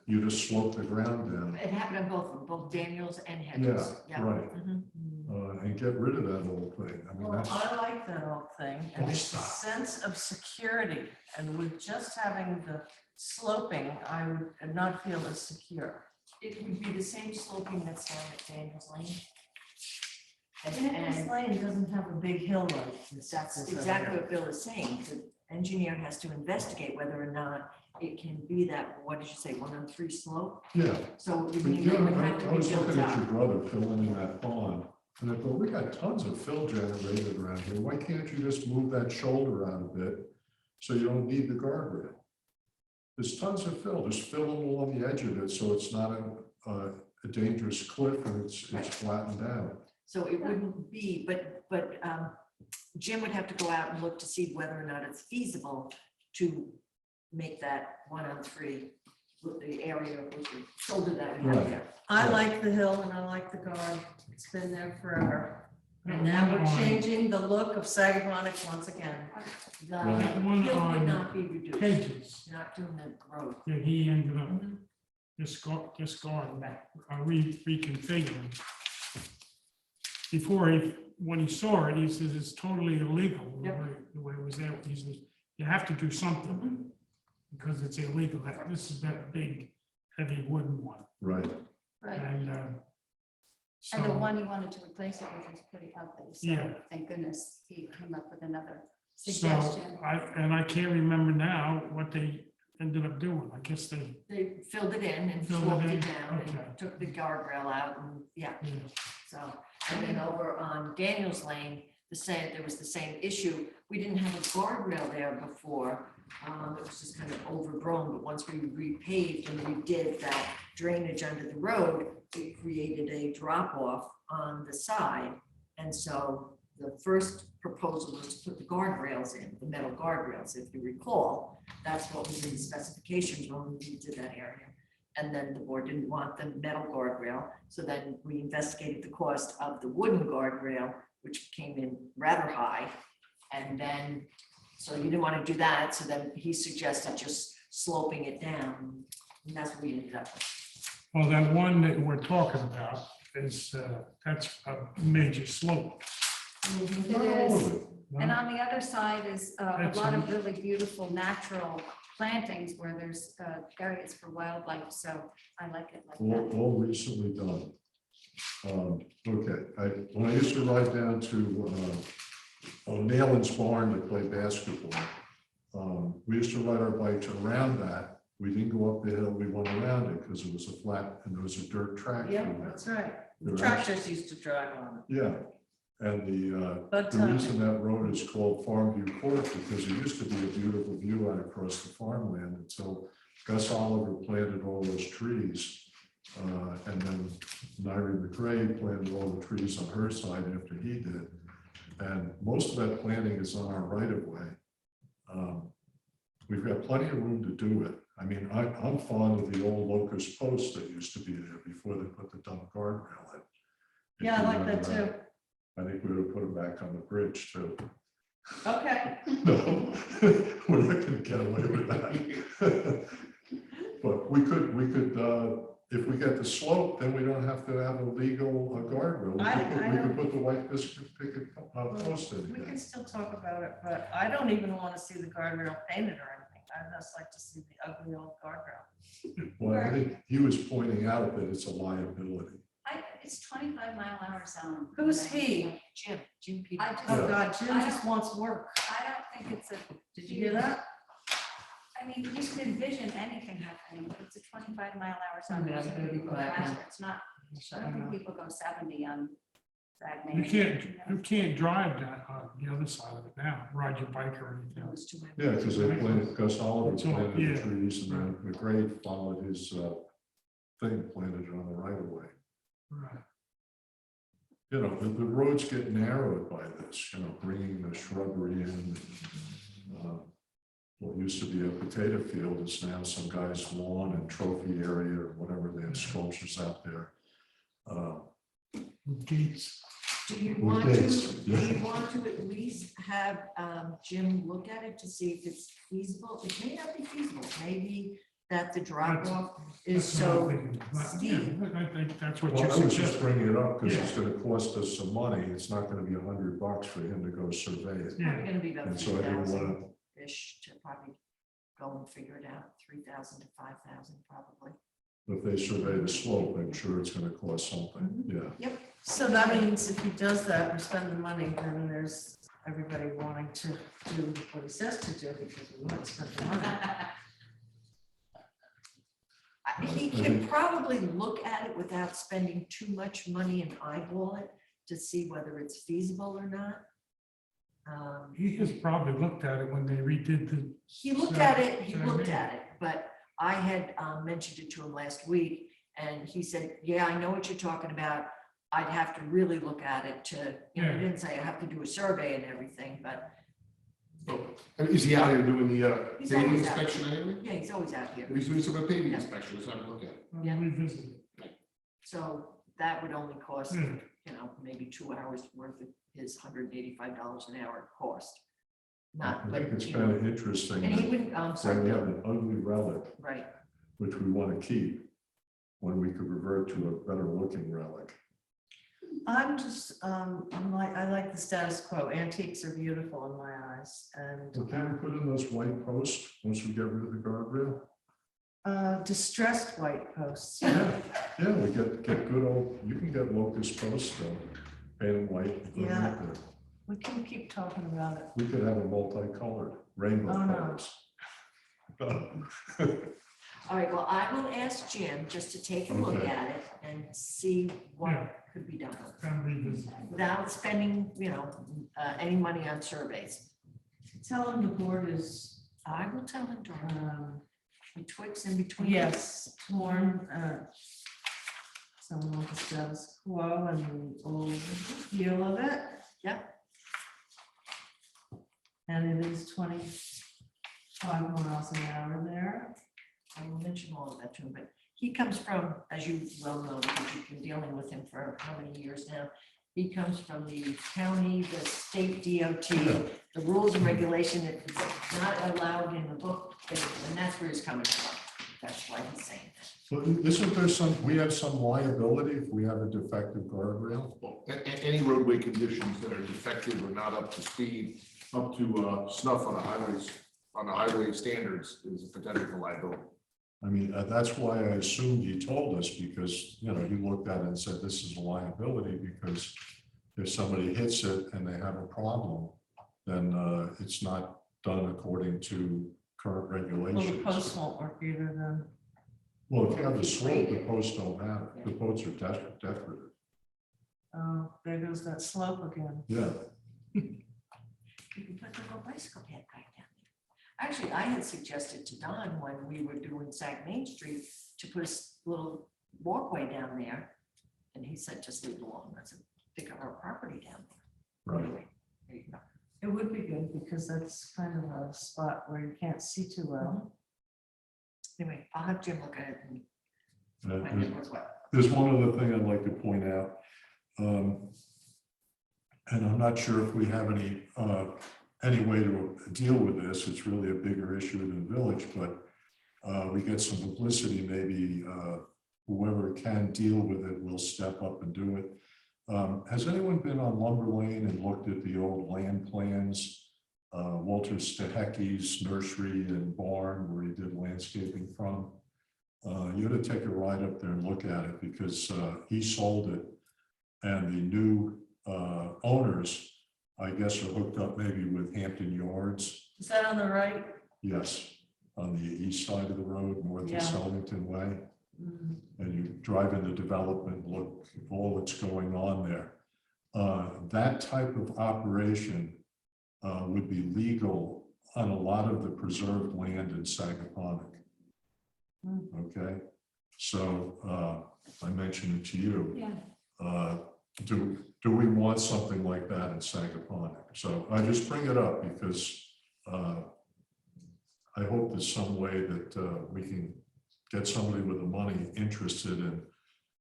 you just slope the ground down. It happened on both of them, both Daniels and Hedges. Yeah, right. Mhm. And get rid of that whole thing. I mean, Well, that's, I like that whole thing, and it's a sense of security, and with just having the sloping, I would not feel as secure. It would be the same sloping that's down at Daniels Lane. Daniels And Lane doesn't have a big hill like this. that's this over exactly here. what Bill is saying. The engineer has to investigate whether or not it can be that, what did you say, 1-on-3 slope? yeah. So it would But, mean it would have to I be was built looking at your up. brother filling in that pond, and I thought, we got tons of fill generated around here. Why can't you just move that shoulder out a bit so you don't need the guardrail? There's tons of fill, just fill them along the edge of it so it's not a dangerous cliff and it's flattened out. So it wouldn't be, but Jim would have to go out and look to see whether or not it's feasible to make that 1-on-3 with the area of the shoulder that we have Right. there. I like the hill and I like the guard. It's been there forever. And now we're On changing the look of Sagaponic once again. The That one hill would on not be reduced, Hedges, not doing the road. that he ended up going back, reconfiguring. Before when he saw it, he says it's totally illegal, Yep. the way it was there. He says, you have to do something because it's illegal. This is that big, heavy wooden one. Right. Right. And And the so, one he wanted to replace it with is pretty ugly. So Yeah. thank goodness he came up with another so suggestion. I can't remember now what they ended up doing. I guess they, They filled it in and Filled it sloped in, it down okay. and took the guardrail out and, yeah. you know, So, and then over on Daniels Lane, there was the same issue. We didn't have a guardrail there before. It was just kind of overgrown, but once we repaved and redid that drainage under the road, it created a drop off on the side. And so the first proposal was to put the guardrails in, the metal guardrails, if you recall. That's what was in the specifications when we redid that area. And then the board didn't want the metal guardrail. So then we investigated the cost of the wooden guardrail, which came in rather high. And then, so you didn't want to do that. So then he suggested just sloping it down. And that's what we ended up with. Well, that one that we're talking about is, that's a major slope. It is. And on the other side is a That's lot of nice. really beautiful natural plantings where there's areas for wildlife, so I like it like that. All recently done. Okay, when I used to ride down to O'Neilan's barn to play basketball, we used to ride our bikes around that. We didn't go up the hill, we went around it because it was a flat and there was a dirt track. Yeah, through there. that's right. There were Tractors used to drive on it. Yeah, and But the reason that road is called Farmview Court, because it used to be a beautiful view out across the farmland until Gus Oliver planted all those trees. And then Nairi McRae planted all the trees on her side after he did. And most of that planting is on our right of way. We've got plenty of room to do it. I mean, I'm fond of the old locust post that used to be there before they put the dump guardrail in. If Yeah, I you like that remember too. I think we would put them back on the bridge too. Okay. No, we're not gonna get away with that. But we could, if we get the slope, then we don't have to have a legal guardrail. We could put the white biscuit picket post in We can again. still talk about it, but I don't even want to see the guardrail painted or anything. I'd just like to see the ugly old guardrail. Well, I think he was pointing out that it's a liability. It's 25-mile-an-hour zone. Who's he? Jim Peter. I just- Oh, God, Jim just wants work. I don't think it's a, Did you hear that? I mean, you can envision anything happening, but it's a 25-mile-an-hour zone. Yeah, So I'm gonna be people go quiet now. faster. It's not, I don't think people go 70 on that. You can't drive that on the other side of it now, ride your bike or anything. Yeah, because they planted, Gus Oliver It's all- planted the yeah. trees and then McGrady followed his thing, planted it on the right of way. Right. You know, the roads get narrowed by this, you know, bringing the shrubbery in. What used to be a potato field is now some guy's lawn and trophy area or whatever, they have sculptures out there. Gates. Do you With want to, dates, do yeah. you want to at least have Jim look at it to see if it's feasible? It may not be feasible, maybe that the drop off is That's what I'm so thinking. steep. Yeah, I think that's what Well, you I was just suggested. bringing it up because it's gonna cost us some money. It's not gonna be $100 for him to go survey it. Yeah. Probably gonna be about And so I didn't 3,000 wanna, ish to probably go and figure it out, 3,000 to 5,000 probably. if they survey the slope, I'm sure it's gonna cost something, yeah. So that means if he does that, we spend the money, then there's everybody wanting to do what he says to do because we want to spend the money. He can probably look at it without spending too much money and eyeball it to see whether it's feasible or not. He has probably looked at it when they redid the, He looked at it, but I had mentioned it to him last week, and he said, yeah, I know what you're talking about. I'd have to really look at it to, you know, he didn't say I have to do a survey and everything, but And is he out here doing the He's paving always out. inspection anyway? yeah, he's always out here. He's doing some paving Yeah. inspection, let's have a look at it. Yeah. revisit it. So that would only cost, Hmm. you know, maybe 2 hours worth of his $185 an hour cost. I Not, think but, it's you kind know, of interesting and he that wouldn't, when sorry, we have Bill, an ugly relic, right. which we want to keep, when we could revert to a better looking relic. I'm just, I like the status quo. Antiques are beautiful in my eyes and So can we put in those white posts once we get rid of the guardrail? distressed white posts. Yeah, we get good old, you can get locust posts still, painted white. and put 'em Yeah. up there. We can keep talking about it. We could have a multicolored rainbow Oh, no. colors. All right, well, I will ask Jim just to take a look Okay. at it and see Yeah. what could be done Kind of revisit it. without spending, you know, any money on surveys. Tell him the board is, I will tell him, Dawn, betwixt and between. yes, torn, someone with the status quo and the old feel of it. Yep. And it is 25 miles an hour there. I will mention all of that to him, but he comes from, as you well know, because you've been dealing with him for how many years now? He comes from the county, the state DOT, the rules and regulation, it's not allowed in the book, and that's where he's coming from. That's why he's saying that. So isn't there we have some liability if we have a defective guardrail? Well, any roadway conditions that are defective or not up to speed, up to snuff on the highway standards is a potential liability. I mean, that's why I assumed you told us, because, you know, you looked at it and said this is a liability, because if somebody hits it and they have a problem, then it's not done according to current Well, the regulations. posts won't work either then. Well, if you have a slope, the posts don't matter. The posts are decorative. Oh, there goes that slope again. Yeah. You can put the little bicycle path back down there. Actually, I had suggested to Don when we were doing Sag Main Street to put a little walkway down there. And he said, just leave it alone. That's a big of our property down there. Right. Anyway, there you go. It would be good because that's kind of a spot where you can't see too well. Anyway, I'll have Jim look at it and Uh, find out what's what. There's one other thing I'd like to point out. And I'm not sure if we have any way to deal with this. It's really a bigger issue in the village, but we get some publicity, maybe whoever can deal with it will step up and do it. Has anyone been on Lumber Lane and looked at the old land plans? Walter Stehecki's nursery and barn where he did landscaping from. You ought to take a ride up there and look at it, because he sold it and the new owners, I guess, are hooked up maybe with Hampton Yards. Is that on the right? Yes, on the east side of the road, north Yeah. of Selvington Way. Mhm. And you drive into development, look at all that's going on there. That type of operation would be legal on a lot of the preserved land in Sagaponack. Okay, so I mentioned it to you. Yeah. Do we want something like that in Sagaponack? So I just bring it up because I hope there's some way that we can get somebody with the money interested in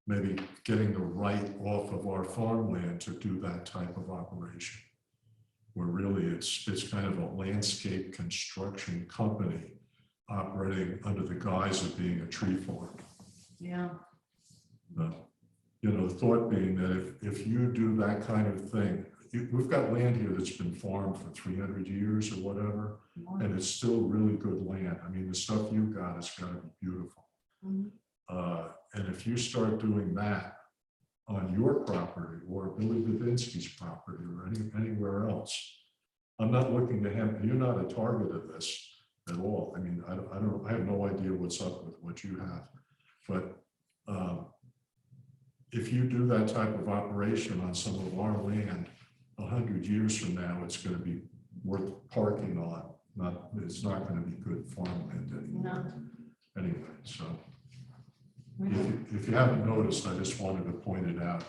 maybe getting the right off of our farmland to do that type of operation. Where really it's kind of a landscape construction company operating under the guise of being a tree farm. Yeah. You know, the thought being that if you do that kind of thing, we've got land here that's been farmed for 300 years or whatever, and it's still really good land. I mean, the stuff you got has got to be beautiful. Mhm. And if you start doing that on your property or Billy Babinsky's property or anywhere else, I'm not looking to him. You're not a target of this at all. I mean, I have no idea what's up with what you have, but if you do that type of operation on some of our land, 100 years from now, it's going to be worth parking on. It's not going to be good farmland anymore. No. Anyway, so We don't- if you haven't noticed, I just wanted to point it out.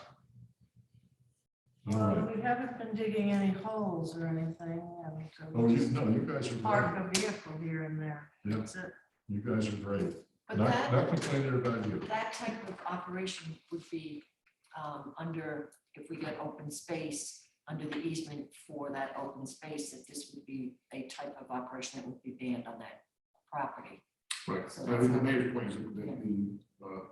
All Well, right. we haven't been digging any holes or anything. And so Oh, we just you guys are park great. a vehicle here and there. Yeah. That's it. You guys are great. But Not complaining about you. that type of operation would be under, if we get open space, under the easement for that open space, that this would be a type of operation that would be banned on that property. Right. So I that's think the not- mayor's point is that the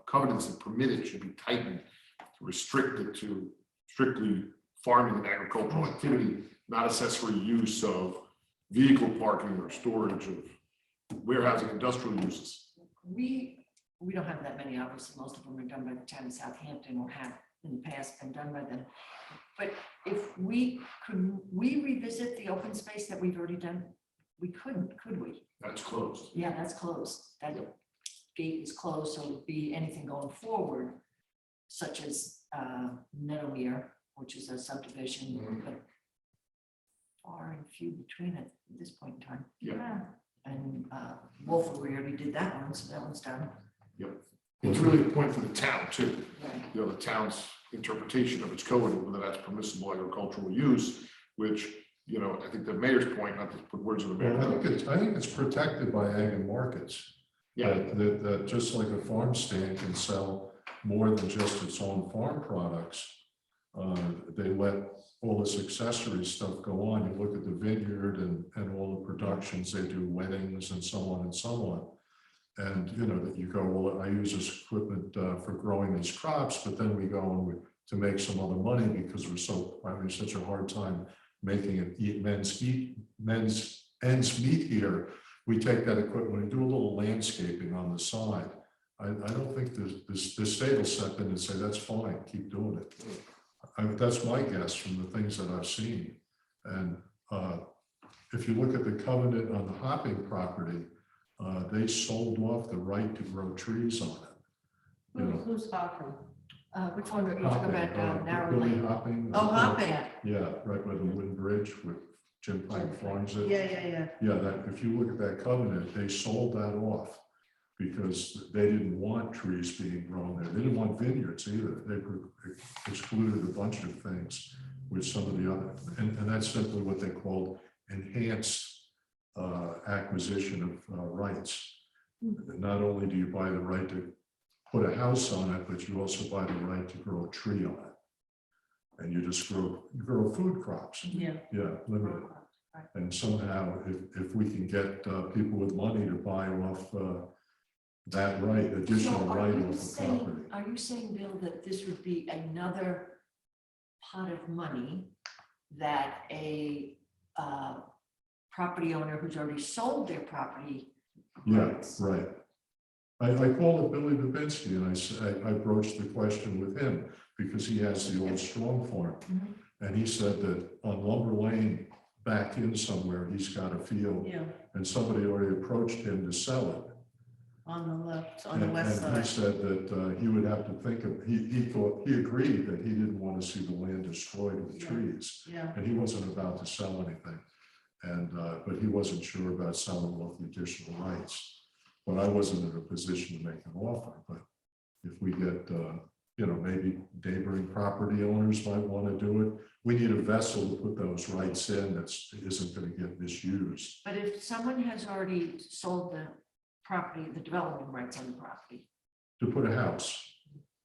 covenants that permit it should be tightened to restrict it to strictly farming and agricultural activity, not accessory use of vehicle parking or storage of warehousing industrial uses. We don't have that many, obviously, most of them are done by the town of Southampton or have in the past been done by them. But if could we revisit the open space that we've already done? We couldn't, could we? That's closed. Yeah, that's closed. That gate is closed, so it would be anything going forward, such as Meadowmere, which is a subdivision, Mhm. but far and few between at this point in time. Yeah. And Wolf, we already did that one, so that one's done. It's really a point for the town too. Right. You know, the town's interpretation of its code, and whether that's permissible agricultural use, which, you know, I think the mayor's point, not to put words in the Well, mayor's. I think it's protected by ag and markets. Yeah. That just like a farm stand can sell more than just its own farm products. They let all this accessory stuff go on. You look at the vineyard and all the productions, they do weddings and so on and so on. And, you know, that you go, well, I use this equipment for growing these crops, but then we go and to make some other money because we're having such a hard time making it men's ends meet here. We take that equipment and do a little landscaping on the side. I don't think the state will step in and say, that's fine, keep doing it. That's my guess from the things that I've seen. And if you look at the covenant on the hopping property, they sold off the right to grow trees on it. You know, Who's hopping? Which one are you talking about, narrow Billy lane? Hopping. Oh, hopping. Yeah, right by the wooden bridge with Jim Pike Farms it. Yeah. Yeah, that, if you look at that covenant, they sold that off because they didn't want trees being grown there. They didn't want vineyards either. They excluded a bunch of things with some of the other, and that's simply what they called enhanced acquisition of rights. Not only do you buy the right to put a house on it, but you also buy the right to grow a tree on it. And you just grow food crops. Yeah. Yeah, limited. And somehow, if we can get people with money to buy off that right, additional So right off the property. are you saying, Bill, that this would be another pot of money that a property owner who's already sold their property? Yeah, right. I called Billy Babinski and I broached the question with him because he has the old Strong Farm. And he said that on Lumber Lane, back in somewhere, he's got a field Yeah, and somebody already approached him to sell it. on the left, on the And west he side. said that he would have to think of, he agreed that he didn't want to see the land destroyed with Yeah. trees. Yeah, And he wasn't about to sell anything. And, but he wasn't sure about selling off the additional rights. But I wasn't in a position to make an offer, but if we get, you know, maybe neighboring property owners might want to do it. We need a vessel to put those rights in that isn't going to get misused. But if someone has already sold the property, the development rights on the property. To put a house,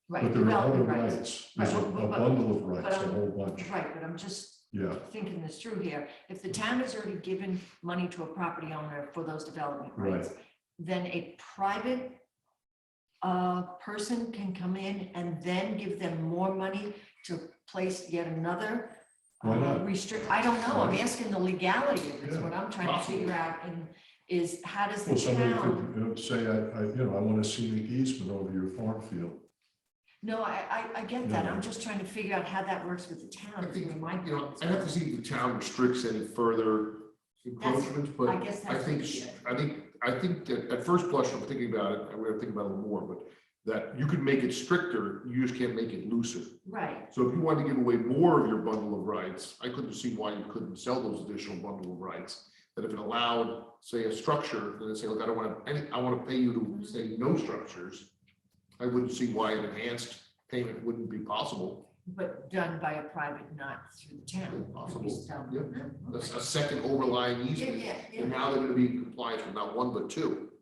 Right, but there are other development rights. There's a Right, but- bundle of rights, but a whole bunch. Right, but I'm just Yeah, thinking this through here. If the town has already given money to a property owner for those development rights, then a private person can come in and then give them more money to place yet another Why not? restrict, I don't know, I'm asking the legality of it, is Yeah, what I'm trying to possible. figure out, and is how does the well, somebody town? could, you know, say, I want a scenic easement over your farm field. No, I get that, Yeah. I'm just trying to figure out how that works with the town. I think, is my you know, point. I have to see if the town restricts any further encroachments, but I guess I that's think, what it is. I think that at first blush, I'm thinking about it, I'm gonna think about it a little more, but that you could make it stricter, you just can't make it looser. Right, So if you wanted to give away more of your bundle of rights, I couldn't see why you couldn't sell those additional bundle of rights. That if it allowed, say, a structure, then they say, look, I don't want any, I want to pay you to say no structures. I wouldn't see why an enhanced payment wouldn't be possible. but done by a private, not through the town. Possible, So- yeah. That's a second overlying Yeah, easement. yeah, And yeah, now they're gonna be in compliance with not one, but two.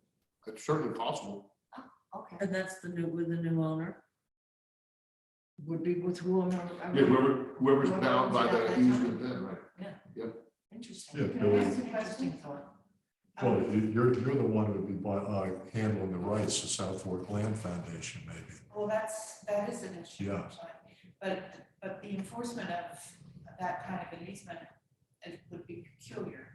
It's certainly possible. okay, and that's with the new owner. would be with whoever. Yeah, whoever's bound by the easement then, right? Interesting. Yeah, Can I Billy. ask a question? Thought? Well, you're the one who would be handling the rights to South Fork Land Foundation, maybe. Well, that is an issue. Yeah. But the enforcement of that kind of an easement would be peculiar.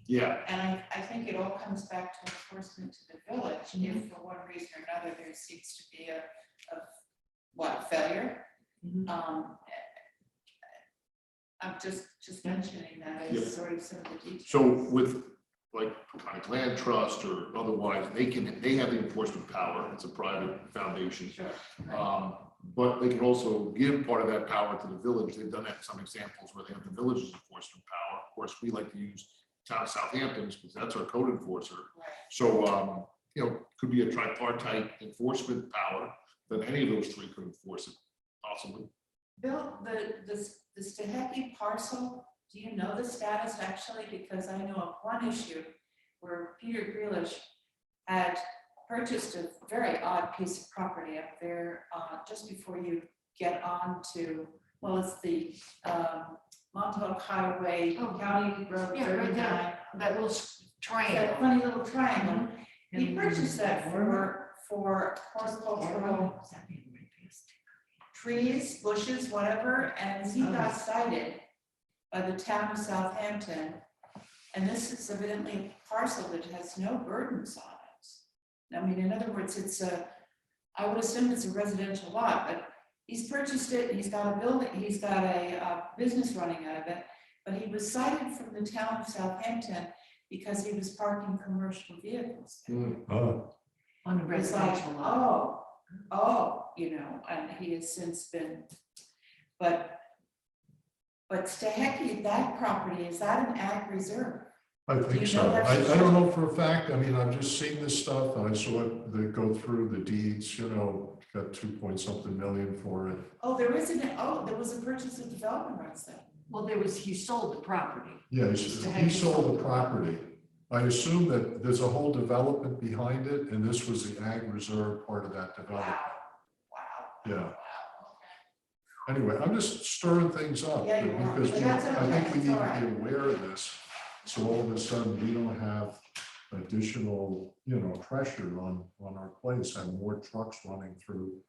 Yeah, And I think it all comes back to enforcement to the village. If for one reason or another, there seems to be a failure. Mhm. I'm just mentioning that as sort of some of the details. so with like land trust or otherwise, they have the enforcement power. It's a private foundation. Sure. But they can also give part of that power to the village. They've done that in some examples where they have the village's enforcement power. Of course, we like to use town of Southampton's because that's our code enforcer. Right. So, you know, could be a tripartite enforcement power, then any of those three could enforce it, possibly. Bill, the Stehecki parcel, do you know the status actually? Because I know of one issue where Peter Grealish had purchased a very odd piece of property up there just before you get on to well, it's the Montauk Highway, Oh. County Road Yeah, right 39. there. That little That triangle. funny little triangle. He And- purchased that for horticultural trees, bushes, whatever, and he got cited by the town of Southampton. And this is evidently a parcel that has no burdens on it. I mean, in other words, I would assume it's a residential lot, but he's purchased it, he's got a building, he's got a business running out of it. But he was cited from the town of Southampton because he was parking commercial vehicles. Oh, On the It's like, residential lot. and he has since been, but Stahecki, that property, is that an ag reserve? I Do think you so. know that I for don't sure? know for a fact. I mean, I've just seen this stuff and I saw it, they go through the deeds, got 2 point something million for it. Oh, there was a purchase of development rights then. Well, he sold the property. Yeah, he sold the property. I assume that there's a whole development behind it and this was the ag reserve part of that development. Wow. Yeah. Wow. Anyway, I'm just stirring things up Yeah, you are. because But that's I think okay. we It's need all to right. be aware of this. So all of a sudden, we don't have additional, pressure on our place and more trucks running through.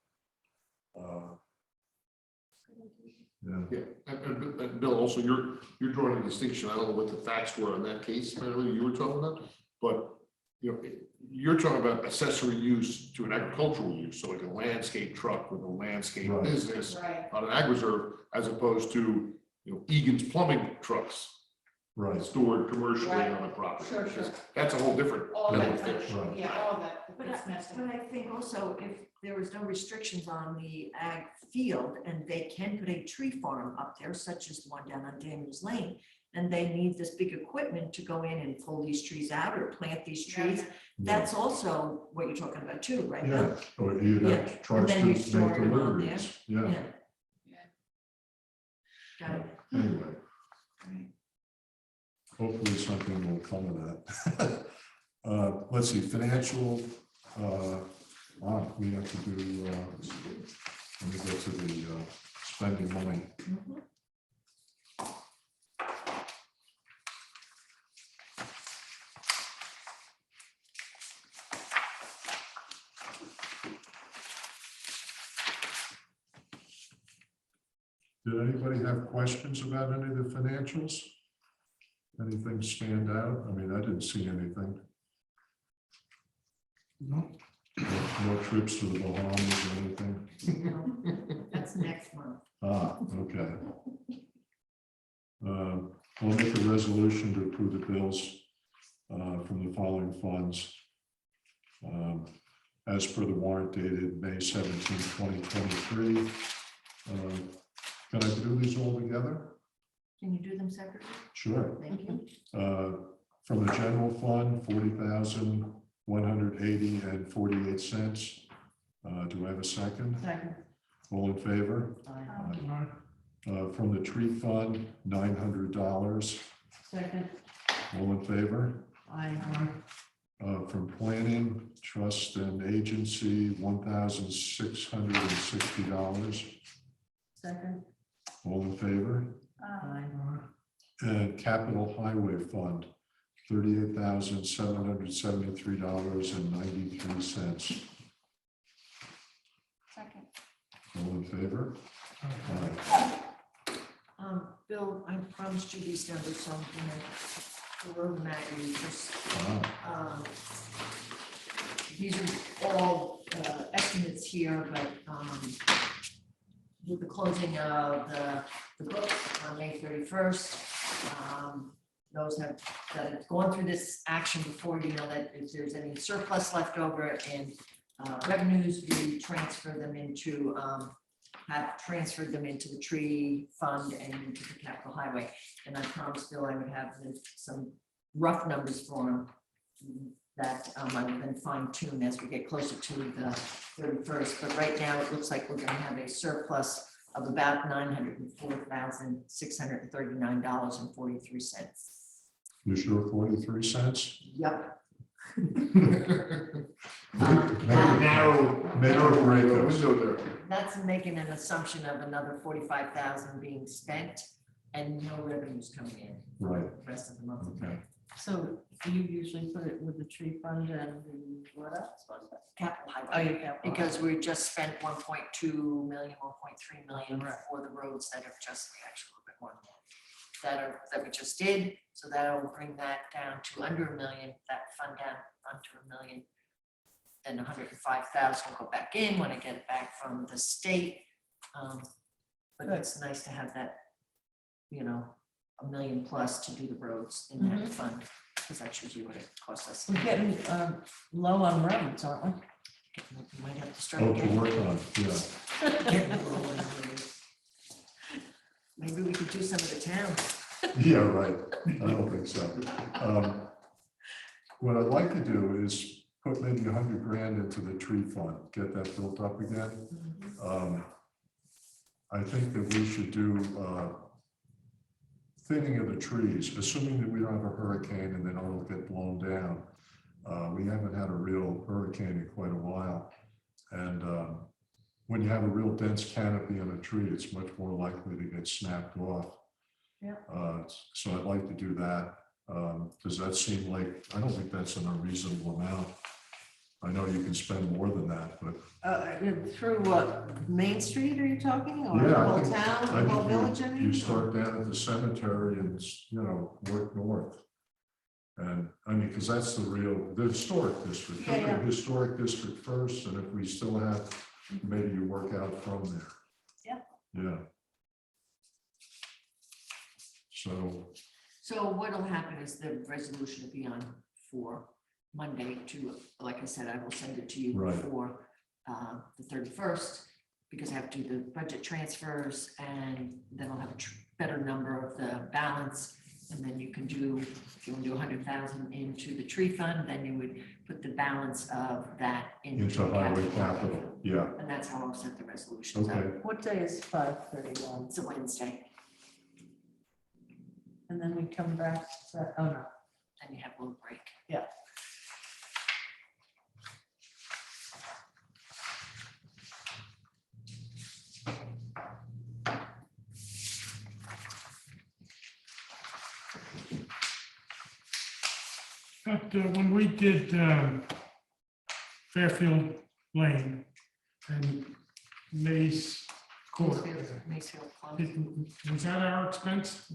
Yeah, Yeah, and Bill, also, you're drawing a distinction. I don't know what the facts were in that case, apparently you were talking about, but, you're talking about accessory use to an agricultural use, so like a landscape truck with a landscape Right. business Right. on an ag reserve, as opposed to, Egan's plumbing trucks right. stored commercially Right. on the property. Sure. That's a whole different. All level that, of thing. Right. yeah, all that. But It's messed up. I think also if there was no restrictions on the ag field and they can put a tree farm up there, such as the one down on Daniels Lane, and they need this big equipment to go in and pull these trees out or plant these trees, that's also what you're talking about too, right? Yeah, or you'd Yeah, have trucks to and then you make store them on deliveries. Yeah, Yeah. Got it. anyway, Right. hopefully something will come of that. Let's see, financial, we have to do, let me go to the spending money. Mhm. Did anybody have questions about any of the financials? Anything stand out? I mean, I didn't see anything. No, No trips to the Bahamas or anything? No, that's next month. Okay. I'll make a resolution to approve the bills from the following funds. As per the warrant dated May 17, 2023. Can I do these all together? Can you do them separately? Sure. Thank you. From the general fund, 40,180.48. Do I have a second? Second. All in favor? no, From the tree fund, $900. Second. All in favor? Aye. From planning, trust and agency, $1,660. Second. All in favor? Aye. And capital highway fund, $38,773.93. Second. All in favor? okay. Aye. Bill, I promised you these numbers, so I'm gonna go over them at you just. These are all estimates here, but with the closing of the books on May 31st, those that have gone through this action before, that if there's any surplus left over in revenues, we transfer them into, have transferred them into the tree fund and into the capital highway. And I promised Bill I would have some rough numbers for him that I would then fine tune as we get closer to the 31st. But right now, it looks like we're going to have a surplus of about $904,639.43. You sure 43 cents? Yep. Narrow window there. That's making an assumption of another 45,000 being spent and no revenues coming in. Right. The rest of the month. Okay. So you usually put it with the tree fund and the what else was that? Capital Oh, highway, you have. because we just spent 1.2 million, 1.3 million Right. for the roads that are just, actually a little bit more than that we just did. So that'll bring that down to under $1 million, that fund down under $1 million. Then 105,000 will go back in when I get it back from the state. But it's nice to have that, you know, $1 million plus to do the roads in that fund, because that's usually what it costs us. We're getting low on roads, aren't we? We might have to start Oh, to again. work on, yeah. Getting low on roads. Maybe we could do some of the towns. Yeah, right. I don't think so. What I'd like to do is put maybe 100 grand into the tree fund, get that built up again. I think that we should do thinning of the trees, assuming that we don't have a hurricane and they don't get blown down. We haven't had a real hurricane in quite a while. And when you have a real dense canopy on a tree, it's much more likely to get snapped off. Yeah. So I'd like to do that. Does that seem like, I don't think that's an unreasonable amount. I know you can spend more than that, but Through what, Main Street are you talking, or Yeah, the I whole think- town, I the whole think village? I you mean? start down at the cemetery and, you know, work north. And I mean, because that's the historic district. Yeah, Take the yeah. Historic district first, and if we still have, maybe you work out from there. Yeah. Yeah. So, what'll happen is the resolution will be on for Monday to, like I said, I will send it to you Right. before the 31st, because I have to do the budget transfers, and then I'll have a better number of the balance. And then you can do, if you want to do 100,000 into the tree fund, then you would put the balance of that into highway capital, yeah, And that's how I'll set the resolutions up. okay. What day is 5/31? It's a Wednesday, And then we come back, oh no, then you have a little break. Yeah. But when we did Fairfield Lane and Mace Court, Macefield Club. was that our expense?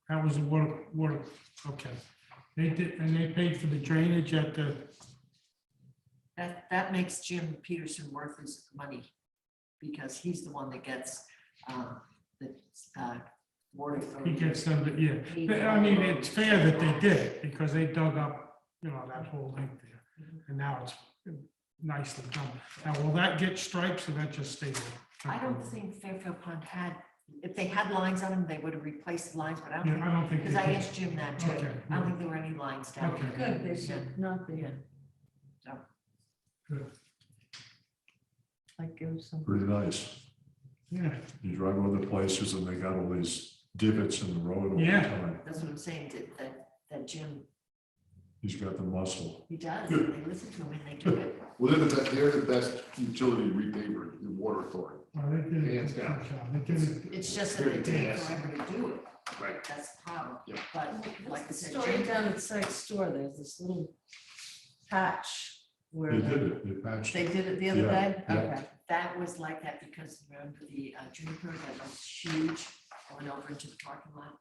That was the water, okay. They did, and they paid for the drainage at the, That makes Jim Peterson worth his money, because he's the one that gets the water. he gets them, yeah. I mean, it's fair that they did it, because they dug up, you know, that whole length there. And now it's nicely done. Now, will that get stripes, or that just stay there? I don't think Fairfield Pond had, if they had lines on them, they would have replaced the lines, but I don't Yeah, think, I don't think. because they I did. asked Jim that too. Okay, I don't think there were any lines down Okay. there. good, they should not be, Good. like give some. Pretty nice. Yeah, You drive other places and they got all these divots in the road all the Yeah. time. That's what I'm saying, that Jim, He's got the muscle. he does, they listen to him and they do it. Well, they're the best utility repaver, the water authority. well, they did it. Hands down. They did it. It's just that they take forever to do it. Right. That's the problem. Yeah. But like I said, Story Jim, down at Sykes Store, there's this little patch where They did it, they patched they it. did it the other Yeah, day, yeah. okay. that was like that because remember the juniper that was huge, going over into the parking lot?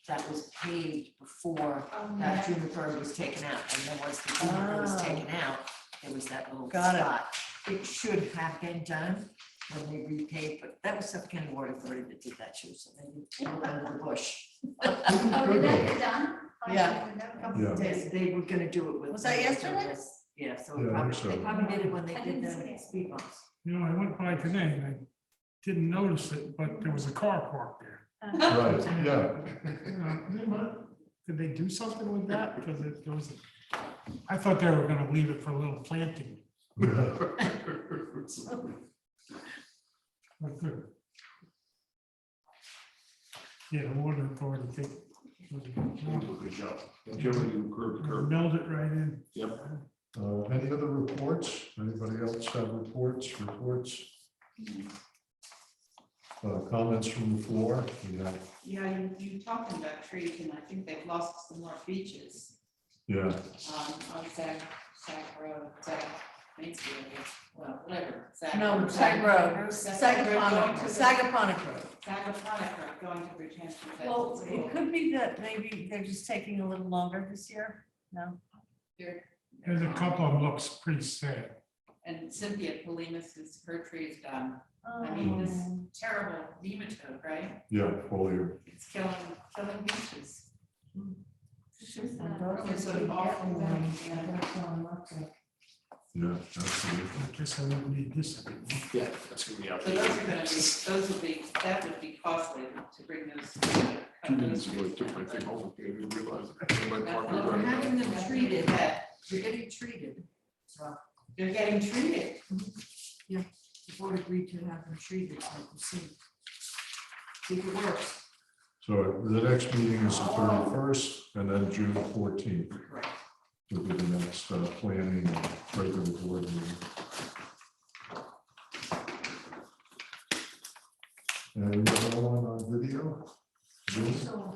That was paved before that juniper was taken out, and then once the juniper was Oh. taken out, there was that little Got it. spot. It should have been done when they repaved, but that was Suffolk County Water Authority that did that too, so they didn't go under the bush. Oh, did that get done? Yeah. Yeah. They were gonna do it with. Was that yesterday? Yeah, so Yeah, I probably, think so. they probably did it when they I did didn't see the it. speed bumps. You know, I went by today and I didn't notice it, but there was a car parked there. Right, yeah. You know, did they do something with that? Because there was, I thought they were gonna leave it for a little planting. But good. Yeah, the water authority take. good job. And generally, you curb to curb. Build it right in. Yep. Any other reports? Anybody else have reports? Comments from the floor? Yeah. Yeah, you talking about trees, and I think they've lost some more beaches, Yeah, on Zag Road, Mansfield, well, whatever. No, Sag Road, going Sagaponic, to Sagaponic Road. Sagaponic Road, going to Bridgehampton. Well, it could be that maybe they're just taking a little longer this year, no? There's a couple of them looks pretty sad. And Cynthia Polimus's, her tree is done. I mean, this terrible nematode, right? yeah, foliar. It's killing beaches. Oh. It's sort of awful thing, Yeah, absolutely. I guess I wouldn't need this anymore. Yeah, that's gonna be out So there. those are gonna be, that would be costly to bring those. 2 minutes ago, I took my thing home, I didn't realize. it. My park was We're right having now. them treated, they're getting treated. So They're getting treated. the board agreed to have them treated, so we'll see. See if it works. So the next meeting is the 31st and then June 14th will be the next planning and regular board meeting. And we have no one on video? Zoom? So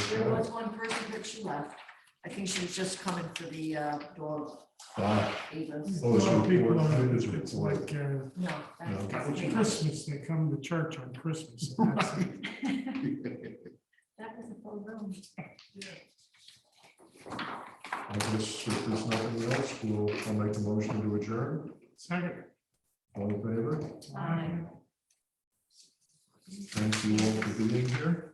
there Okay. was one person, but she left. I think she was just coming for the dog. Ava's. Oh, it's a Some people report. are- It's a It's report. like, No, No. that's it's Christmas, they come to church on Christmas. and that's it. that was a full room. I guess if there's nothing else, I'll make a motion to adjourn. Second. All in favor? Aye. Thank you all for being here.